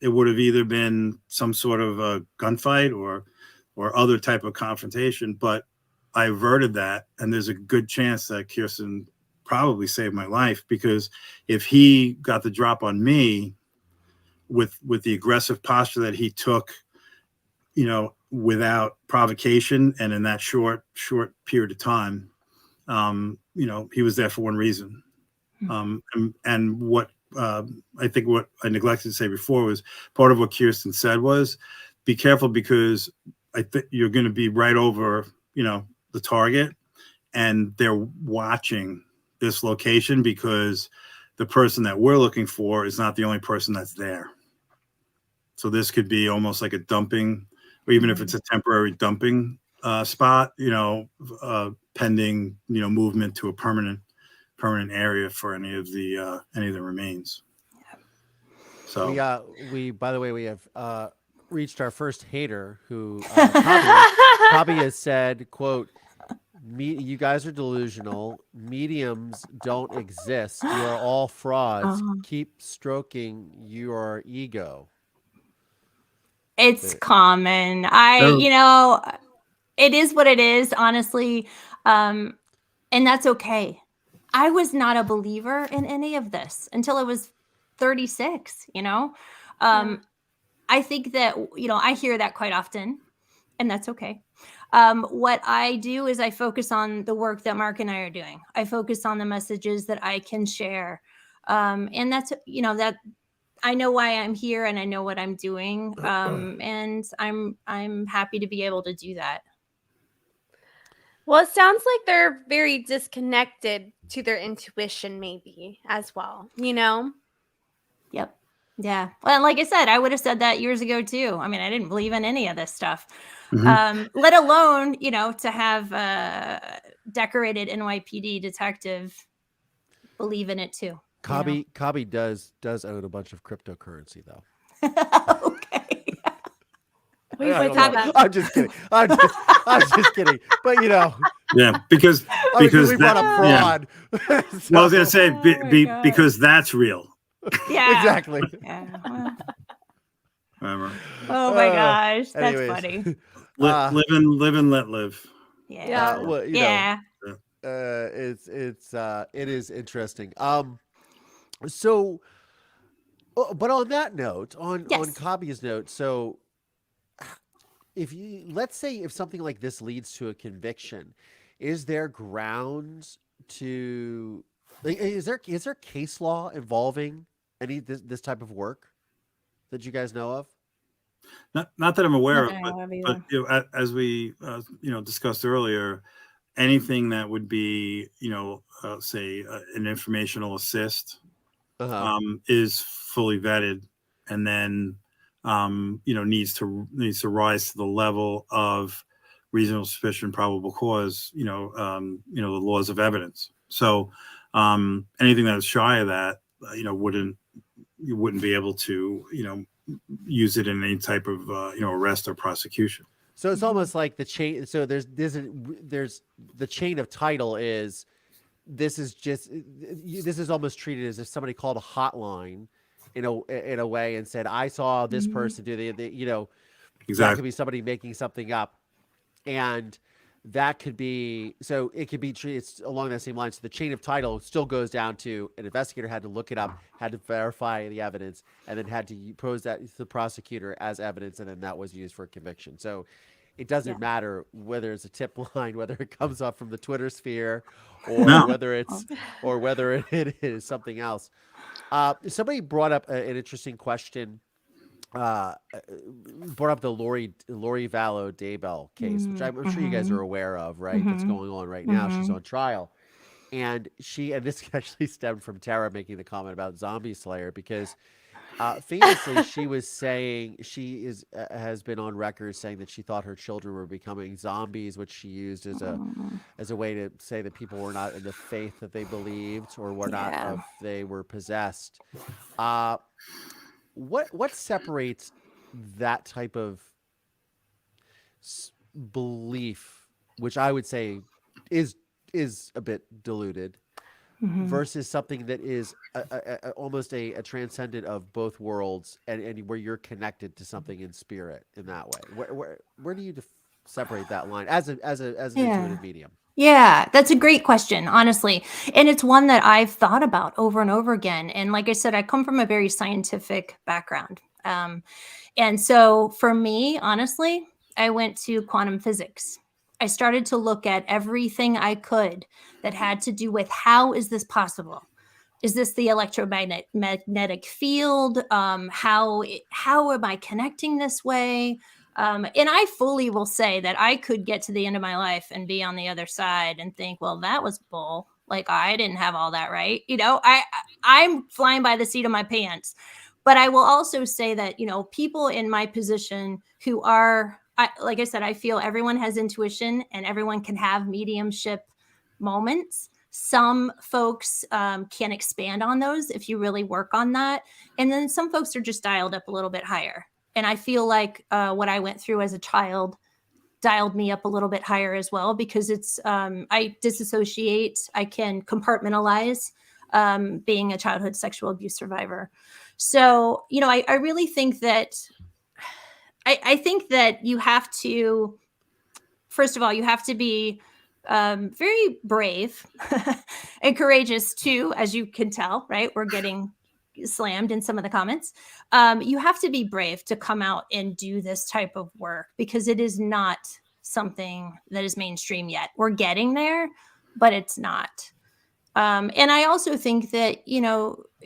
It would have either been some sort of a gunfight or other type of confrontation, but I averted that. And there's a good chance that Kiersten probably saved my life, because if he got the drop on me with the aggressive posture that he took, without provocation and in that short period of time, he was there for one reason. And what I think what I neglected to say before was part of what Kiersten said was, be careful, because I think you're going to be right over, the target, and they're watching this location, because the person that we're looking for is not the only person that's there. So this could be almost like a dumping, or even if it's a temporary dumping spot, pending, movement to a permanent area for any of the remains. So we by the way, we have reached our first hater, who Cobby has said, quote, you guys are delusional. Mediums don't exist. You are all frauds. Keep stroking your ego. It's common. It is what it is, honestly. And that's okay. I was not a believer in any of this until I was 36, I think that, I hear that quite often, and that's okay. What I do is I focus on the work that Mark and I are doing. I focus on the messages that I can share. And that's, that I know why I'm here, and I know what I'm doing. And I'm happy to be able to do that. Well, it sounds like they're very disconnected to their intuition, maybe, as well, Yep. Yeah. Well, like I said, I would have said that years ago too. I mean, I didn't believe in any of this stuff, let alone, to have a decorated NYPD detective believe in it too. Cobby does own a bunch of cryptocurrency, though. Okay. I'm just kidding. I'm just kidding. But yeah, because we brought up fraud. Yeah. Well, I was gonna say because that's real. Yeah, exactly. Yeah. Well, oh my gosh, that's anyways. funny. Live and let live. Yeah. Well, yeah. It is interesting. So, but on that note, on Cobby's note, so let's say if something like this leads to a conviction, is there grounds to, is there case law involving any this type of work that you guys know of? Not that I'm aware of, but as we discussed earlier, anything that would be say an informational assist is fully vetted, and then needs to rise to the level of reasonable suspicion, probable cause, the laws of evidence. So anything that is shy of that, you wouldn't be able to use it in any type of arrest or prosecution. So it's almost like the chain. So there's the chain of title is, this is almost treated as if somebody called a hotline in a way and said, I saw this person do the Exactly. That could be somebody making something up, and that could be, so it could be treated along that same line. So the chain of title still goes down to an investigator had to look it up, had to verify the evidence, and then had to pose that to the prosecutor as evidence, and then that was used for a conviction. So it doesn't matter whether it's a tip line, whether it comes up from the Twitter sphere, or whether it is something else. Somebody brought up an interesting question. Brought up the Lori Vallow Daybell case, which I'm sure you guys are aware of, right? That's going on right now. She's on trial, and this actually stemmed from Tara making the comment about Zombie Slayer, because famously she was saying has been on record saying that she thought her children were becoming zombies, which she used as a way to say that people were not in the faith that they believed, or were not if they were possessed. What separates that type of belief, which I would say is a bit diluted, versus something that is almost a transcendent of both worlds, and where you're connected to something in spirit in that way. Where do you separate that line as an intuitive medium? Yeah, that's a great question, honestly. And it's one that I've thought about over and over again. And like I said, I come from a very scientific background. And so for me, honestly, I went to quantum physics. I started to look at everything I could that had to do with how is this possible? Is this the electromagnetic field? How am I connecting this way? And I fully will say that I could get to the end of my life and be on the other side and think, well, that was bull. Like I didn't have all that right. I'm flying by the seat of my pants. But I will also say that, people in my position who are, like I said, I feel everyone has intuition and everyone can have mediumship moments. Some folks can expand on those if you really work on that. And then some folks are just dialed up a little bit higher. And I feel like what I went through as a child dialed me up a little bit higher as well, because it's I disassociate, I can compartmentalize being a childhood sexual abuse survivor. So, I really think that I think that you have to, first of all, you have to be very brave and courageous too, as you can tell, right? We're getting slammed in some of the comments. You have to be brave to come out and do this type of work, because it is not something that is mainstream yet. We're getting there, but it's not. And I also think that,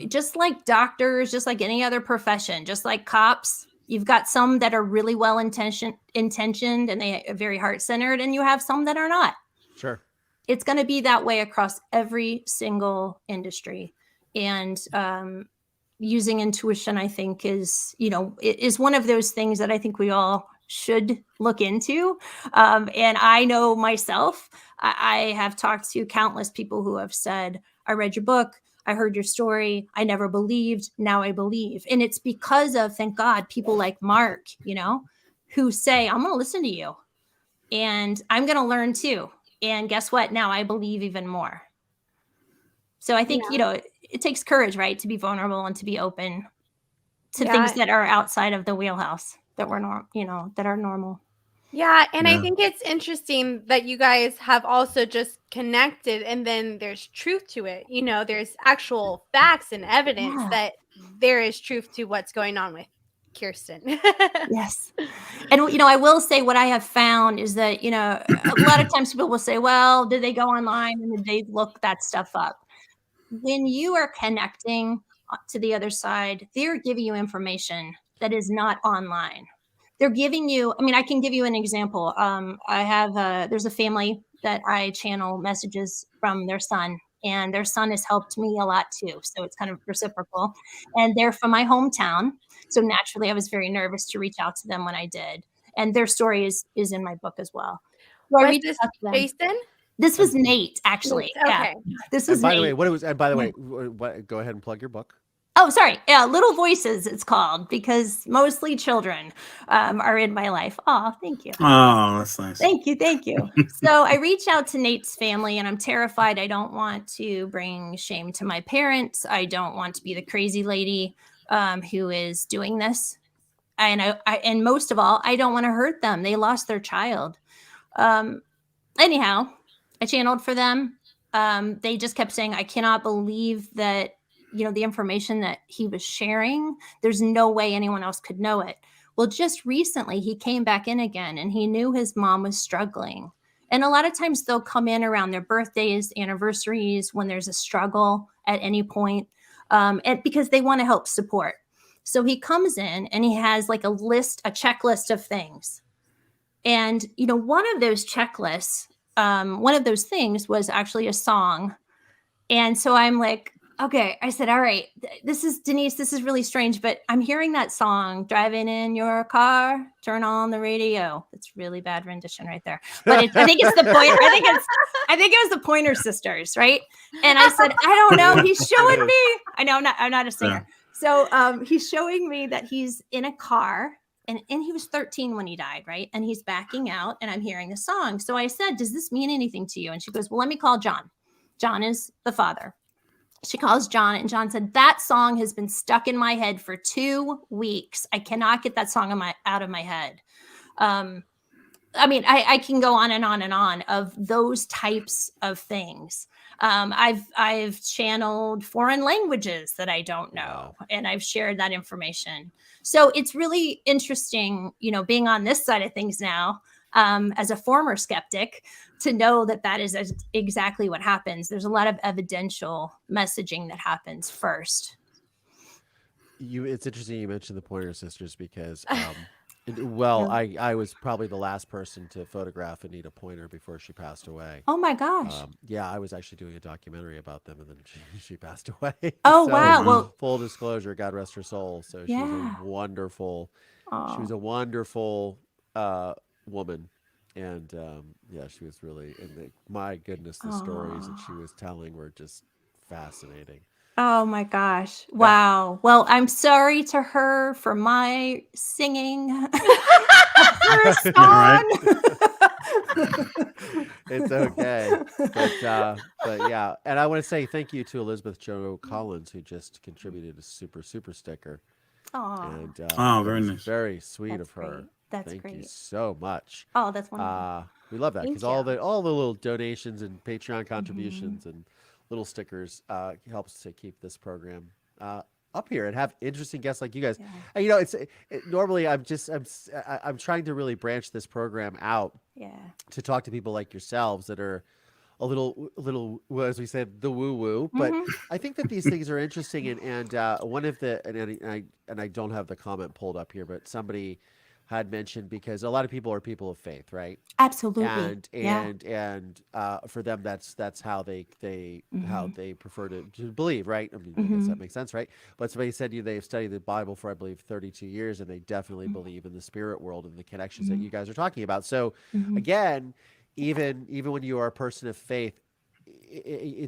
just like doctors, just like any other profession, just like cops, you've got some that are really well intentioned and they are very heart-centered, and you have some that are not. Sure. It's going to be that way across every single industry. And using intuition, I think, is one of those things that I think we all should look into. And I know myself, I have talked to countless people who have said, I read your book, I heard your story, I never believed, now I believe. And it's because of, thank God, people like Mark, who say, I'm going to listen to you and I'm going to learn too. And guess what? Now I believe even more. So I think, it takes courage, right? To be vulnerable and to be open to things that are outside of the wheelhouse that we're that are normal. Yeah. And I think it's interesting that you guys have also just connected, and then there's truth to it. There's actual facts and evidence that there is truth to what's going on with Kiersten. Yes. And, I will say what I have found is that, a lot of times people will say, well, did they go online and did they look that stuff up? When you are connecting to the other side, they're giving you information that is not online. They're giving you, I can give you an example. There's a family that I channel messages from their son, and their son has helped me a lot too. So it's kind of reciprocal. And they're from my hometown. So naturally, I was very nervous to reach out to them when I did. And their story is in my book as well. So was this Jason? This was Nate, actually. Nate. Okay. Yeah. This was By Nate. the way, go ahead and plug your book. Oh, sorry. Yeah, Little Voices, it's called, because mostly children are in my life. Oh, thank you. Oh, that's nice. Thank you. So I reached out to Nate's family, and I'm terrified. I don't want to bring shame to my parents. I don't want to be the crazy lady who is doing this. And most of all, I don't want to hurt them. They lost their child. Anyhow, I channeled for them. They just kept saying, I cannot believe that, the information that he was sharing, there's no way anyone else could know it. Well, just recently he came back in again, and he knew his mom was struggling. And a lot of times they'll come in around their birthdays, anniversaries, when there's a struggle at any point, and because they want to help support. So he comes in and he has like a checklist of things. And, one of those checklists, one of those things was actually a song. And so I'm like, okay, I said, all right, this is Denise. This is really strange, but I'm hearing that song, driving in your car, turn on the radio. It's really bad rendition right there. But I think it's the Pointer. I think it was the Pointer Sisters, right? And I said, I don't know. He's showing me. I know I'm not a singer. Yeah. So he's showing me that he's in a car And he was 13 when he died, right? And he's backing out, and I'm hearing the song. So I said, does this mean anything to you? And she goes, well, let me call John. John is the father. She calls John, and John said, that song has been stuck in my head for 2 weeks. I cannot get that song out of my head. I mean, I can go on and on and on of those types of things. I've channeled foreign languages that I don't know, and I've shared that information. So it's really interesting, being on this side of things now, as a former skeptic, to know that is exactly what happens. There's a lot of evidential messaging that happens first. It's interesting you mentioned the Pointer Sisters because, I was probably the last person to photograph Anita Pointer before she passed away. Oh my gosh. I was actually doing a documentary about them, and then she passed away. Oh, so, wow. Well, full disclosure, God rest her soul. So she was a wonderful, woman. And she was really, my goodness, the stories that she was telling were just fascinating. Oh my gosh. Wow. Well, I'm sorry to her for my singing her song. It's okay. But yeah. And I want to say thank you to Elizabeth Jo Collins, who just contributed a super sticker. And very nice. Very sweet That's of her. Great. That's Thank great. you so much. Oh, that's wonderful. We love that because all the little donations and Patreon contributions and little stickers helps to keep this program up here and have interesting guests like you guys. Yeah. And, normally I'm trying to really branch this program out to talk to people like yourselves that are a little, as we said, the woo-woo. But I think that these things are interesting. And one of the, and I don't have the comment pulled up here, but somebody had mentioned, because a lot of people are people of faith, right? Absolutely. And for them, that's how they how they prefer to believe, right? I mean, I guess that makes sense, right? But somebody said they've studied the Bible for, I believe, 32 years, and they definitely believe in the spirit world and the connections that you guys are talking about. So again, even when you are a person of faith,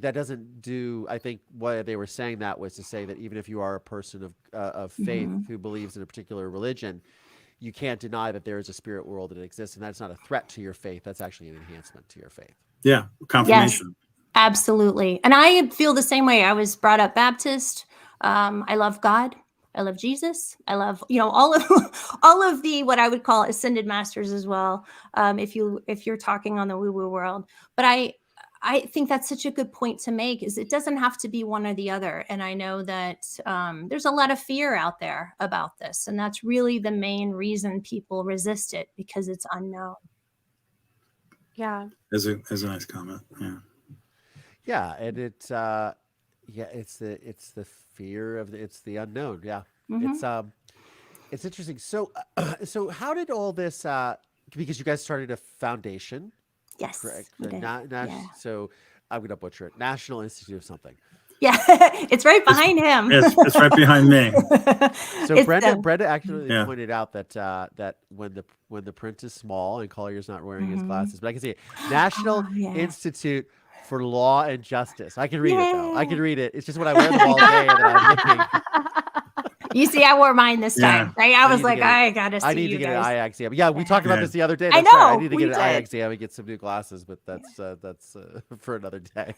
that doesn't do. I think what they were saying that was to say that even if you are a person of faith who believes in a particular religion, you can't deny that there is a spirit world that exists, and that's not a threat to your faith. That's actually an enhancement to your faith. Yeah, confirmation. Yes, absolutely. And I feel the same way. I was brought up Baptist. I love God. I love Jesus. I love, all of the what I would call ascended masters as well. If you're talking on the woo-woo world, but I think that's such a good point to make, is it doesn't have to be one or the other. And I know that there's a lot of fear out there about this. And that's really the main reason people resist it, because it's unknown. Yeah. As a nice comment. Yeah. Yeah. And it's the fear of it's the unknown. Yeah. It's interesting. So how did all this, because you guys started a foundation. Yes. Correct. Yeah. So I'm going to butcher it. National Institute of something. Yeah, it's right behind him. It's right behind me. So Brenda actually pointed out that when the print is small and Collier's not wearing his glasses, but I can see it. National Institute for Law and Justice. I can read it though. I can read it. It's just when I wear them all day that I'm looking. You see, I wore mine this time, right? I was like, I gotta see. I need to get an eye exam. Yeah, we talked about this the other day. I know. Right. I need to get an eye exam and get some new glasses, but that's for another day.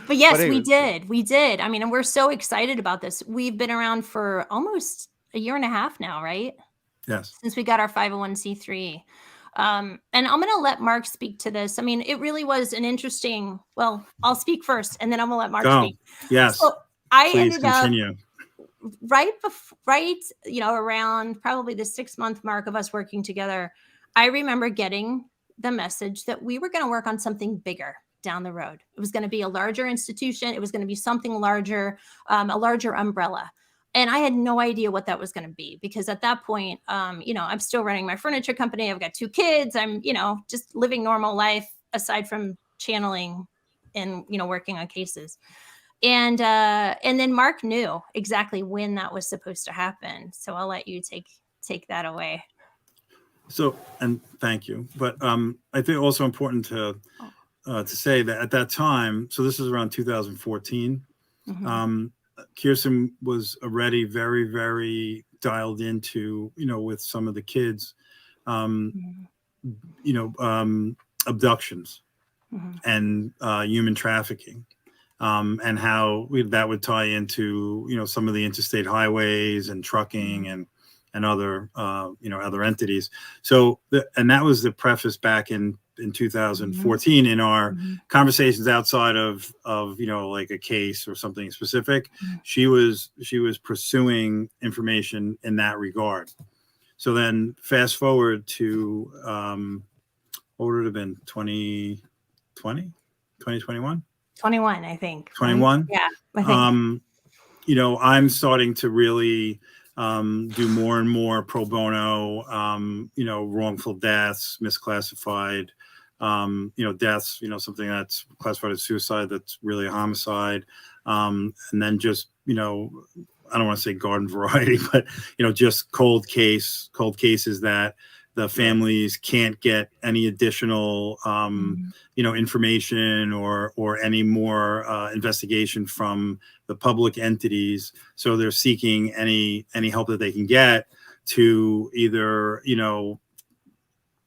But yes, anyways, we did. I mean, and we're so excited about this. We've been around for almost a year and a half now, right? Yes. Since we got our 501c3. And I'm going to let Mark speak to this. I mean, it really was an interesting, well, I'll speak first and then I'm going to let Mark speak. Yes. So Please ended continue. Up around probably the 6-month mark of us working together, I remember getting the message that we were going to work on something bigger down the road. It was going to be a larger institution. It was going to be something larger, a larger umbrella. And I had no idea what that was going to be, because at that point, I'm still running my furniture company. I've got 2 kids. I'm, just living normal life aside from channeling and, working on cases. And then Mark knew exactly when that was supposed to happen. So I'll let you take that away. So, and thank you. But I think also important to say that at that time, so this is around 2014, Kiersten was already very, very dialed into, with some of the kids, abductions and human trafficking, and how that would tie into, some of the interstate highways and trucking and other, other entities. So, and that was the preface back in 2014 in our conversations outside of, like a case or something specific. She was pursuing information in that regard. So then fast forward to, what would it have been? 2020, 2021? 21, I think. 21? Yeah, I think. I'm starting to really do more and more pro bono, wrongful deaths, misclassified, deaths, something that's classified as suicide, that's really a homicide. And then just, I don't want to say garden variety, but, just cold cases that the families can't get any additional, information or any more investigation from the public entities. So they're seeking any help that they can get to either,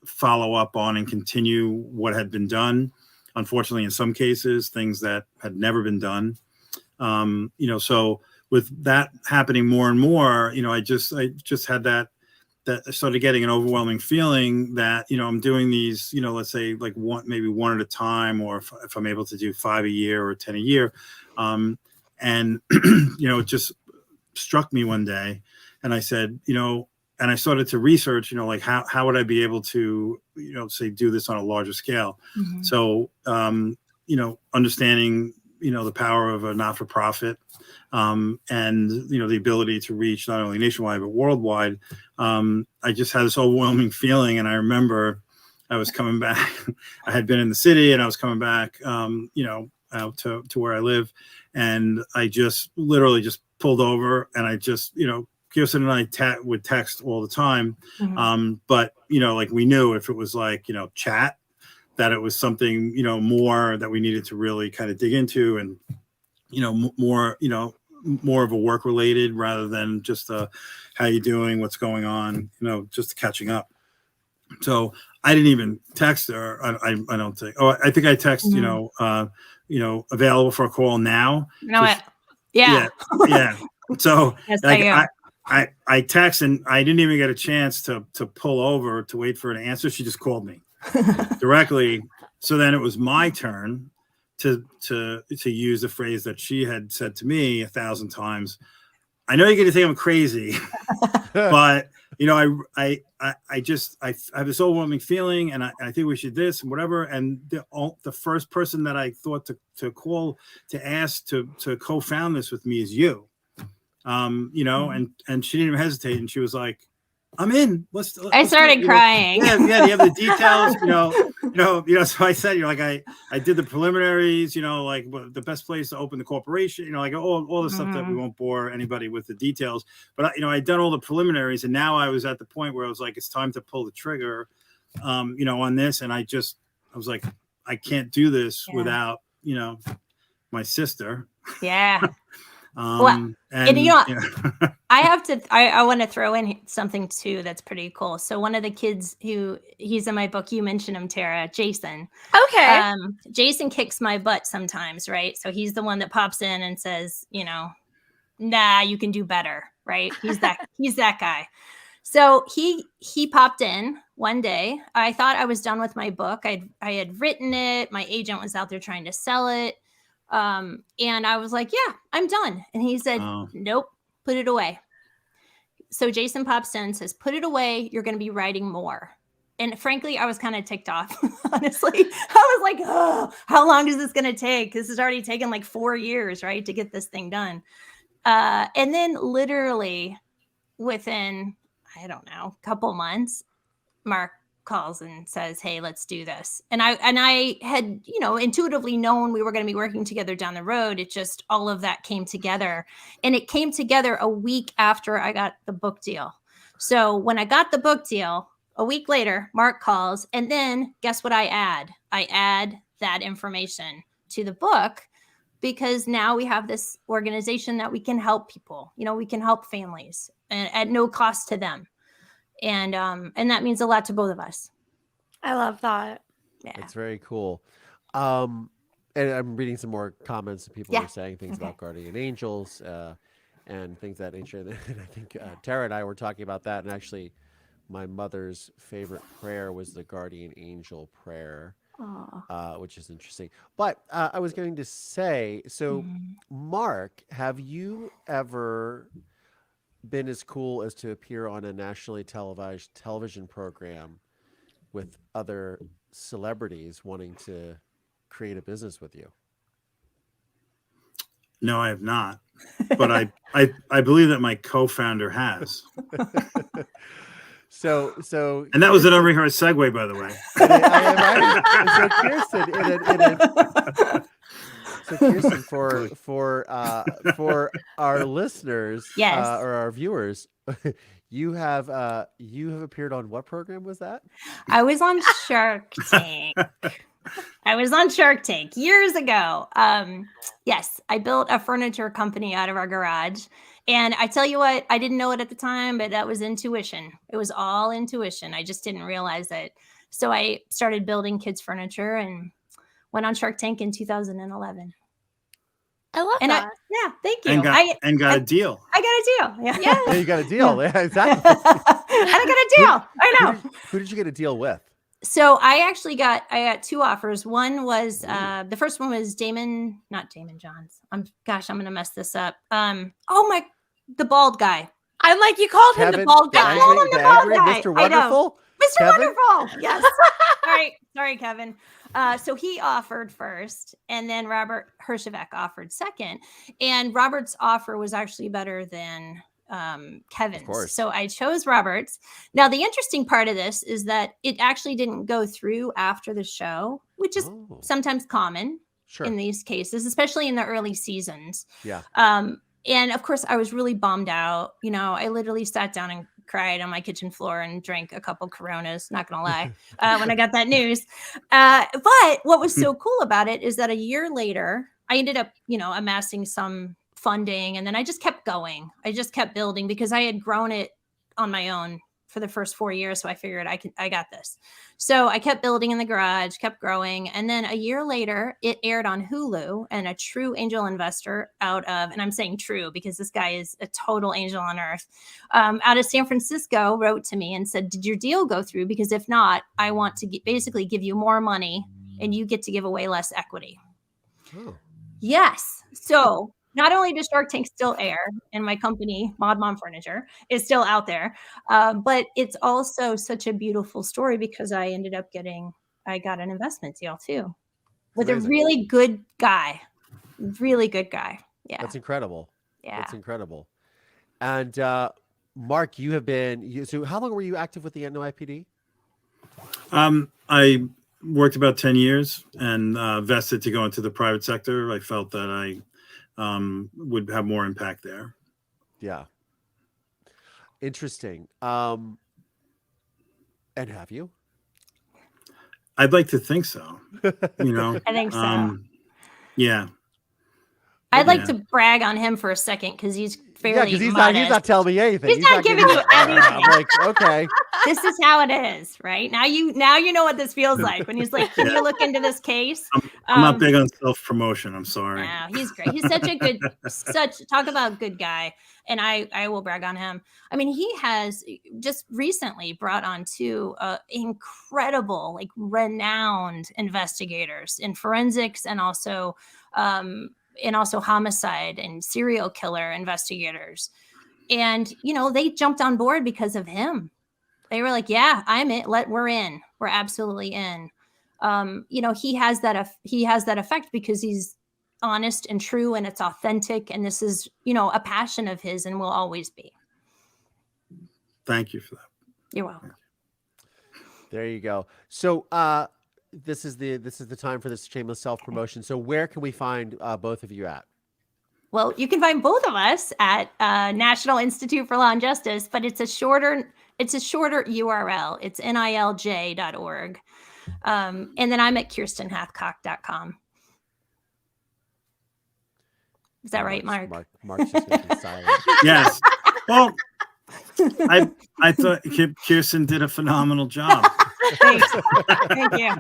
follow up on and continue what had been done. Unfortunately, in some cases, things that had never been done. So with that happening more and more, I just had that I started getting an overwhelming feeling that, I'm doing these, let's say like maybe one at a time, or if I'm able to do 5 a year or 10 a year. And, it just struck me one day, and I said, and I started to research, like how would I be able to, say do this on a larger scale? So, understanding, the power of a not-for-profit, and, the ability to reach not only nationwide, but worldwide. I just had this overwhelming feeling. And I remember I was coming back, I had been in the city and I was coming back, out to where I live. And I just literally just pulled over, and I just, Kiersten and I would text all the time. But, like we knew if it was like, chat, that it was something, more that we needed to really kind of dig into, and, more of a work related rather than just how you doing, what's going on, just catching up. So I didn't even text her. I don't think. Oh, I think I text, available for a call now. Yeah. So Yes, like, I text, and I didn't even get a chance to pull over to wait for her to answer. She just called me directly. So then it was my turn to use the phrase that she had said to me 1,000 times. I know you're going to think I'm crazy, but I have this overwhelming feeling, and I think we should this and whatever. And the first person that I thought to call to ask to co-found this with me is you. And she didn't even hesitate, and she was like, I'm in. I started crying. Yeah, you have the details, so I said, I did the preliminaries, like the best place to open the corporation, like all the stuff that we won't bore anybody with the details. But I'd done all the preliminaries, and now I was at the point where I was like, it's time to pull the trigger, on this. And I was like, I can't do this without, my sister. Yeah. And I want to throw in something too that's pretty cool. So one of the kids he's in my book, you mentioned him, Tara, Jason. Okay. Jason kicks my butt sometimes, right? So he's the one that pops in and says, nah, you can do better, right? He's that guy. So he popped in one day. I thought I was done with my book. I had written it. My agent was out there trying to sell it. And I was like, yeah, I'm done. And he said, nope, put it away. So Jason pops in and says, put it away. You're going to be writing more. And frankly, I was kind of ticked off, honestly. I was like, oh, how long is this going to take? This has already taken like 4 years, right, to get this thing done. And then literally within, I don't know, a couple months, Mark calls and says, hey, let's do this. And I had, intuitively known we were going to be working together down the road. It just, all of that came together, and it came together a week after I got the book deal. So when I got the book deal, a week later, Mark calls, and then guess what I add? I add that information to the book because now we have this organization that we can help people. We can help families and at no cost to them. And that means a lot to both of us. I love that. Yeah. It's very cool. And I'm reading some more comments. People are saying things about guardian angels and things of that nature. And I think Tara and I were talking about that. And actually, my mother's favorite prayer was the guardian angel prayer, which is interesting. But I was going to say, so Mark, have you ever been as cool as to appear on a nationally televised television program with other celebrities wanting to create a business with you? No, I have not, but I believe that my co-founder has. So, and that was an unrehearsed segue, by the way. So Kiersten, for our listeners, or our viewers, you have appeared on what program was that? I was on Shark Tank. Years ago. Yes, I built a furniture company out of our garage. And I tell you what, I didn't know it at the time, but that was intuition. It was all intuition. I just didn't realize it. So I started building kids' furniture and went on Shark Tank in 2011. I love that. Thank you. And got a deal. I got a deal. Yeah. Yeah, you got a deal. Yeah, exactly. And I got a deal. I know. Who did you get a deal with? So I got two offers. One was the first one was not Damon Johns. I'm going to mess this up. The bald guy. I'm like, you called him the bald guy. I called him the bald guy. Mr. Wonderful. Mr. Kevin? Wonderful. Yes. Sorry, Kevin. So he offered first, and then Robert Hershevek offered second. And Robert's offer was actually better than Kevin's. So I chose Robert's. Now, the interesting part of this is that it actually didn't go through after the show, which is sometimes common in these cases, especially in the early seasons. Yeah. And of course, I was really bummed out. I literally sat down and cried on my kitchen floor and drank a couple Coronas, not gonna lie, when I got that news. But what was so cool about it is that a year later, I ended up, amassing some funding, and then I just kept going. I just kept building because I had grown it on my own for the first 4 years. So I figured I got this. So I kept building in the garage, kept growing. And then a year later, it aired on Hulu, and a true angel investor and I'm saying true because this guy is a total angel on earth, out of San Francisco wrote to me and said, did your deal go through? Because if not, I want to basically give you more money and you get to give away less equity. Oh. Yes. So not only does Shark Tank still air, and my company, Mod Mom Furniture, is still out there, but it's also such a beautiful story because I got an investment deal too with a really good guy. Yeah. That's incredible. Yeah. That's incredible. And Mark, so how long were you active with the NYPD? I worked about 10 years and vested to go into the private sector. I felt that I would have more impact there. Yeah. Interesting. And have you? I'd like to think so. I think so. Yeah. I'd like to brag on him for a second because he's fairly he's modest. not telling me anything. He's not giving you anything. I'm like, okay. This is how it is, right? Now you know what this feels like when he's like, can you look into this case? I'm not big on self-promotion. I'm sorry. No, he's great. He's such a talk about good guy. And I will brag on him. I mean, he has just recently brought on two incredible, renowned investigators in forensics and also homicide and serial killer investigators. And, they jumped on board because of him. They were like, yeah, I'm in. We're in. We're absolutely in. He has that effect because he's honest and true, and it's authentic. And this is, a passion of his and will always be. Thank you for that. You're welcome. There you go. So, this is the time for this shameless self-promotion. So where can we find both of you at? Well, you can find both of us at National Institute for Law and Justice, but it's a shorter URL. It's nilj.org. And then I'm at KierstenHathcock.com. Is that right, Mark? Mark's just going to be silent. Yes. Well, I thought Kiersten did a phenomenal job. Thanks. Thank you.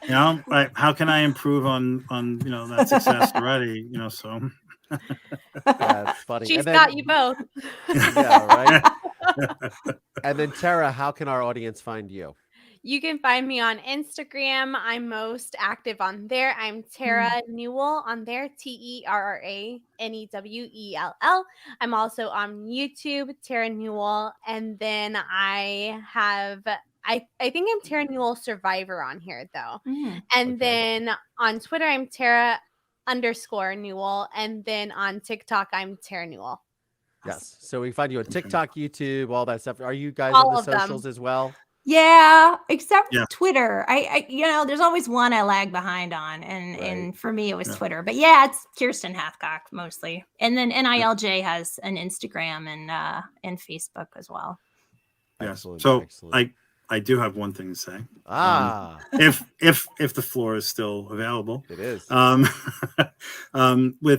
You know, how can I improve on that success already? So. That's funny. She's got you both. Yeah, right. And then Tara, how can our audience find you? You can find me on Instagram. I'm most active on there. I'm Tara Newell on there, TerraNewell. I'm also on YouTube, Tara Newell. And then I think I'm Tara Newell Survivor on here though. And then on Twitter, I'm Tara_Newell. And then on TikTok, I'm Tara Newell. Yes. So we find you on TikTok, YouTube, all that stuff. Are you guys All on the of them. socials as well? Yeah, except Twitter. I there's always one I lag behind on, and for me it was Twitter. But yeah, it's Kiersten Hathcock mostly, and then NILJ has an Instagram and Facebook as well. Yes. Excellent, So excellent. I do have one thing to say. If the floor is still available, it is. With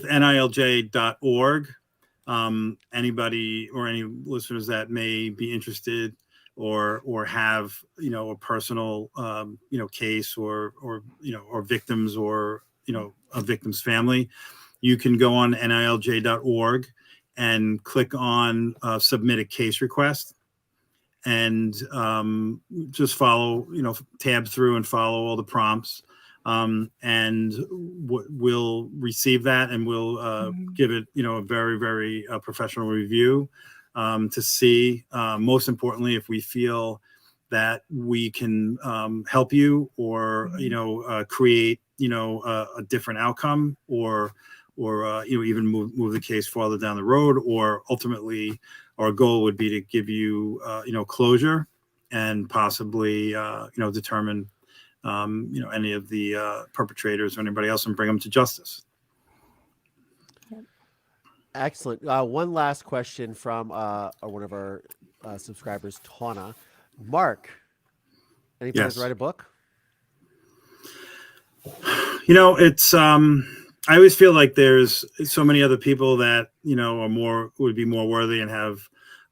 NILJ.org, anybody or any listeners that may be interested or have a personal case or victims or a victim's family, you can go on NILJ.org and click on submit a case request, and just follow tab through and follow all the prompts, and we'll receive that, and we'll give it a very, very professional review, to see, most importantly, if we feel that we can help you or create a different outcome, or even move the case farther down the road, or ultimately our goal would be to give you closure and possibly determine any of the perpetrators or anybody else and bring them to justice. Excellent. One last question from one of our subscribers, Tawna. Mark, any plans to write a book? It's I always feel like there's so many other people that would be more worthy and have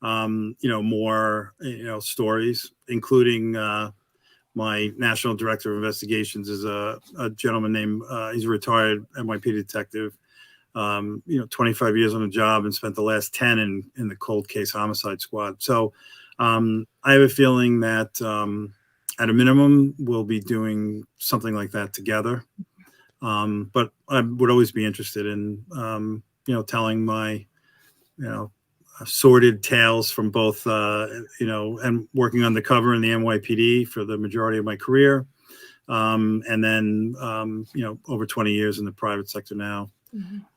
more stories, including my national director of investigations is a gentleman named he's a retired NYPD detective. 25 years on the job and spent the last 10 in the cold case homicide squad. So I have a feeling that at a minimum, we'll be doing something like that together. But I would always be interested in, telling my, sordid tales from both, and working undercover in the NYPD for the majority of my career. And then, over 20 years in the private sector now.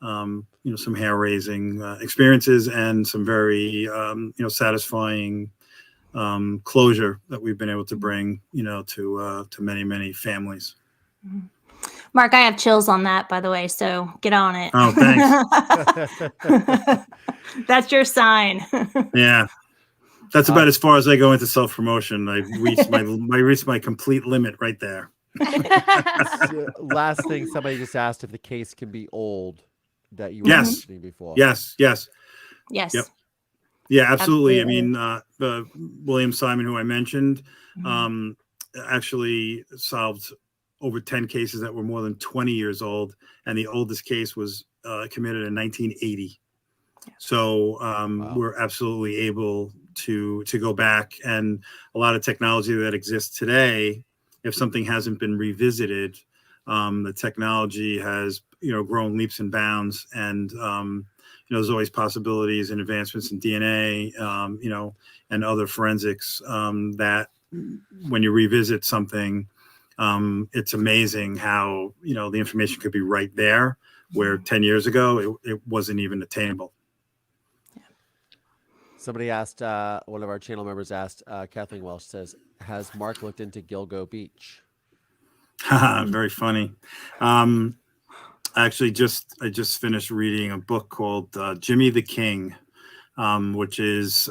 Some hair-raising experiences and some very, satisfying closure that we've been able to bring, to many, many families. Mark, I have chills on that, by the way, so get on it. Oh, thanks. That's your sign. Yeah. That's about as far as I go into self-promotion. I reached my complete limit right there. Last thing, somebody just asked if the case can be old that you were mentioning before. Yes. Yep. Yeah, absolutely. I mean, William Simon, who I mentioned, actually solved over 10 cases that were more than 20 years old, and the oldest case was committed in 1980. So we're absolutely able to go back, and a lot of technology that exists today, if something hasn't been revisited, the technology has grown leaps and bounds, and there's always possibilities and advancements in DNA, and other forensics that when you revisit something, it's amazing how the information could be right there, where 10 years ago it wasn't even attainable. Somebody asked, one of our channel members asked, Kathleen Welsh says, has Mark looked into Gilgo Beach? Very funny. I just finished reading a book called Jimmy the King, which is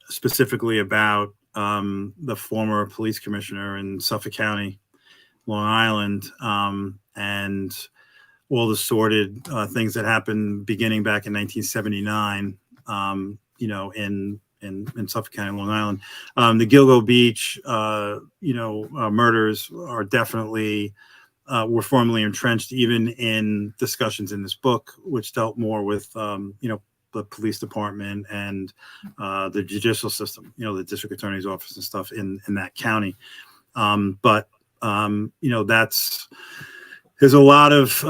specifically about the former police commissioner in Suffolk County, Long Island, and all the sordid things that happened beginning back in 1979, in Suffolk County, Long Island. The Gilgo Beach, murders are definitely were formally entrenched even in discussions in this book, which dealt more with, the police department and the judicial system, the district attorney's office and stuff in that county. There's a lot of,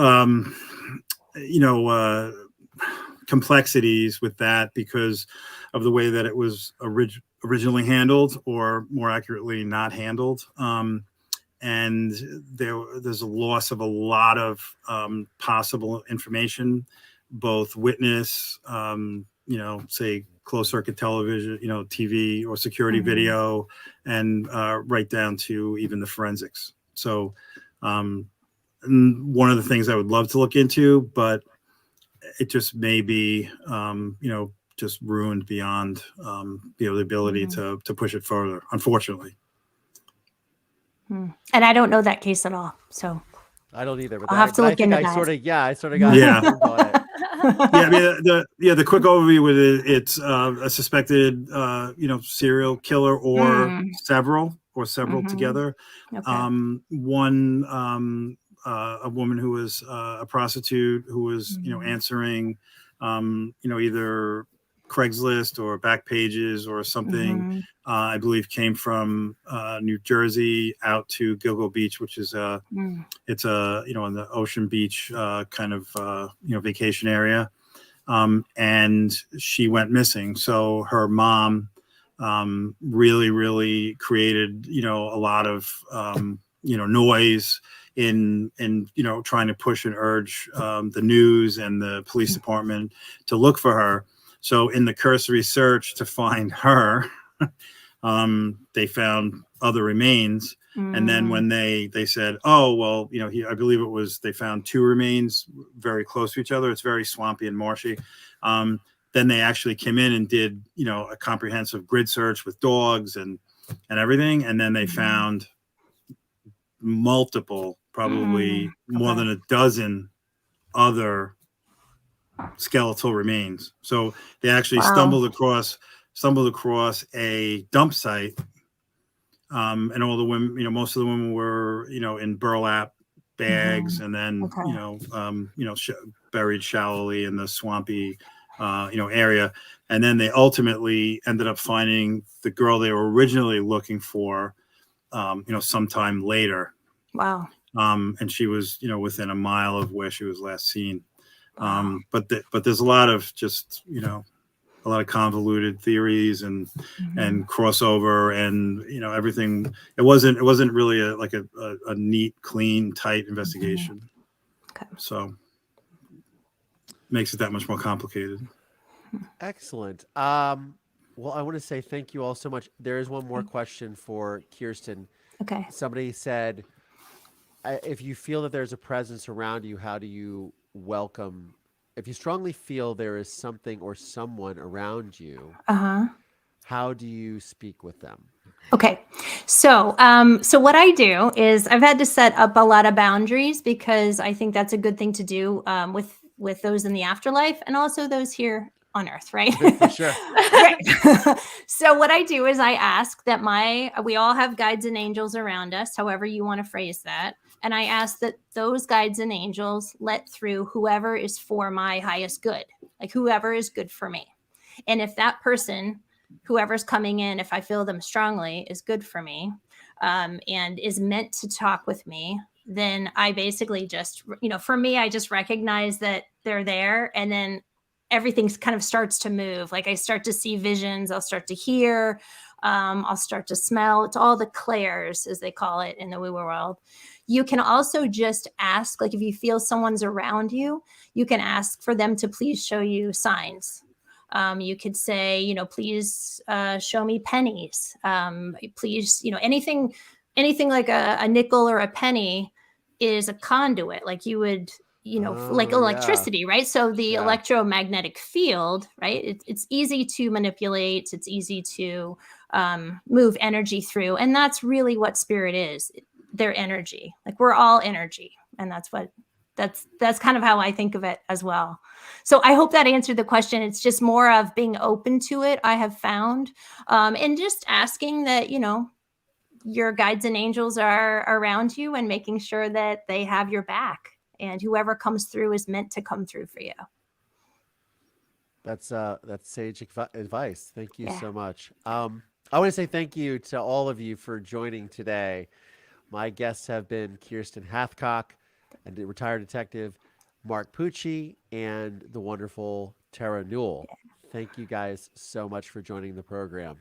complexities with that because of the way that it was originally handled, or more accurately, not handled. And there's a loss of a lot of possible information, both witness, say closed circuit television, TV or security video, and right down to even the forensics. So one of the things I would love to look into, but it just may be, just ruined beyond the ability to push it further, unfortunately. And I don't know that case at all, so I don't either. But I'll have to look into that. I sort of got Yeah. on it. The quick overview with it, it's a suspected, serial killer or several together. Okay. One, a woman who was a prostitute who was, answering, either Craigslist or back pages or something, I believe came from New Jersey out to Gilgo Beach, which is it's in the Ocean Beach kind of vacation area, and she went missing. So her mom really created a lot of noise in trying to push and urge the news and the police department to look for her. So in the cursory search to find her, they found other remains. And then when they said, oh, well, I believe it was, they found two remains very close to each other. It's very swampy and marshy. Then they actually came in and did, a comprehensive grid search with dogs and everything. And then they found multiple, probably more than a dozen other skeletal remains. So they actually stumbled across a dump site, and all the women, most of the women were in burlap bags, and then buried shallowly in the swampy area. And then they ultimately ended up finding the girl they were originally looking for sometime later. Wow. And she was within a mile of where she was last seen. But there's a lot of just a lot of convoluted theories and crossover and everything. It wasn't really a neat, clean, tight investigation. Okay. So makes it that much more complicated. Excellent. Well, I want to say thank you all so much. There is one more question for Kiersten. Okay. Somebody said, if you feel that there's a presence around you, how do you welcome? If you strongly feel there is something or someone around you, how do you speak with them? Okay. So what I do is I've had to set up a lot of boundaries because I think that's a good thing to do with those in the afterlife and also those here on Earth, right? For sure. Right. So what I do is I ask that we all have guides and angels around us, however you want to phrase that. And I ask that those guides and angels let through whoever is for my highest good, like whoever is good for me. And if that person, whoever's coming in, if I feel them strongly, is good for me and is meant to talk with me, then I basically just, for me, I just recognize that they're there. And then everything kind of starts to move. Like I start to see visions. I'll start to hear. I'll start to smell. It's all the clairs, as they call it in the woo-woo world. You can also just ask, like if you feel someone's around you, you can ask for them to please show you signs. You could say, please show me pennies. Please, anything like a nickel or a penny is a conduit. Like you would, like electricity, right? So the electromagnetic field, right? It's easy to manipulate. It's easy to move energy through. And that's really what spirit is. Their energy. Like we're all energy. And that's That's kind of how I think of it as well. So I hope that answered the question. It's just more of being open to it, I have found, and just asking that, your guides and angels are around you and making sure that they have your back, and whoever comes through is meant to come through for you. That's sage advice. Thank you Yeah. so much. I want to say thank you to all of you for joining today. My guests have been Kiersten Hathcock, and the retired detective Mark Pucci, and the wonderful Tara Newell. Thank you guys so much for joining the program.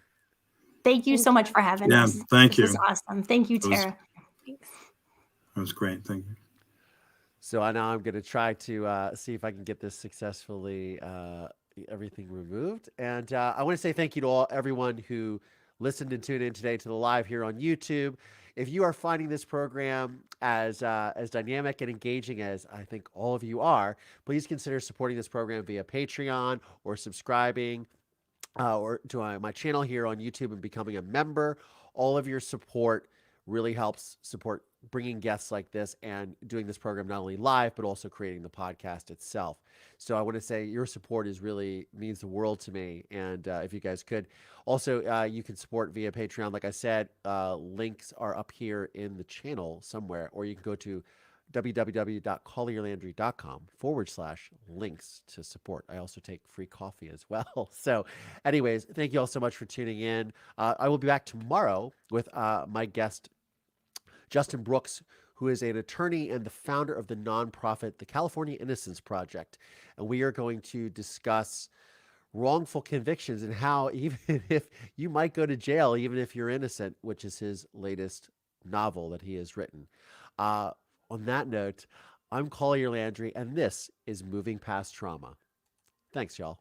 Thank you so much for having Yeah, us. thank This was you. awesome. Thank you, Tara. That was great. Thank you. So now I'm going to try to see if I can get this successfully, everything removed. And I want to say thank you to everyone who listened and tuned in today to the live here on YouTube. If you are finding this program as dynamic and engaging as I think all of you are, please consider supporting this program via Patreon or subscribing or to my channel here on YouTube and becoming a member. All of your support really helps support bringing guests like this and doing this program not only live, but also creating the podcast itself. So I want to say your support means the world to me. And if you guys could also, you can support via Patreon. Like I said, links are up here in the channel somewhere, or you can go to www.collierlandry.com/links to support. I also take free coffee as well. So anyways, thank you all so much for tuning in. I will be back tomorrow with my guest, Justin Brooks, who is an attorney and the founder of the nonprofit, the California Innocence Project. And we are going to discuss wrongful convictions and how even if you might go to jail, even if you're innocent, which is his latest novel that he has written. On that note, I'm Collier Landry, and this is Moving Past Trauma. Thanks, y'all.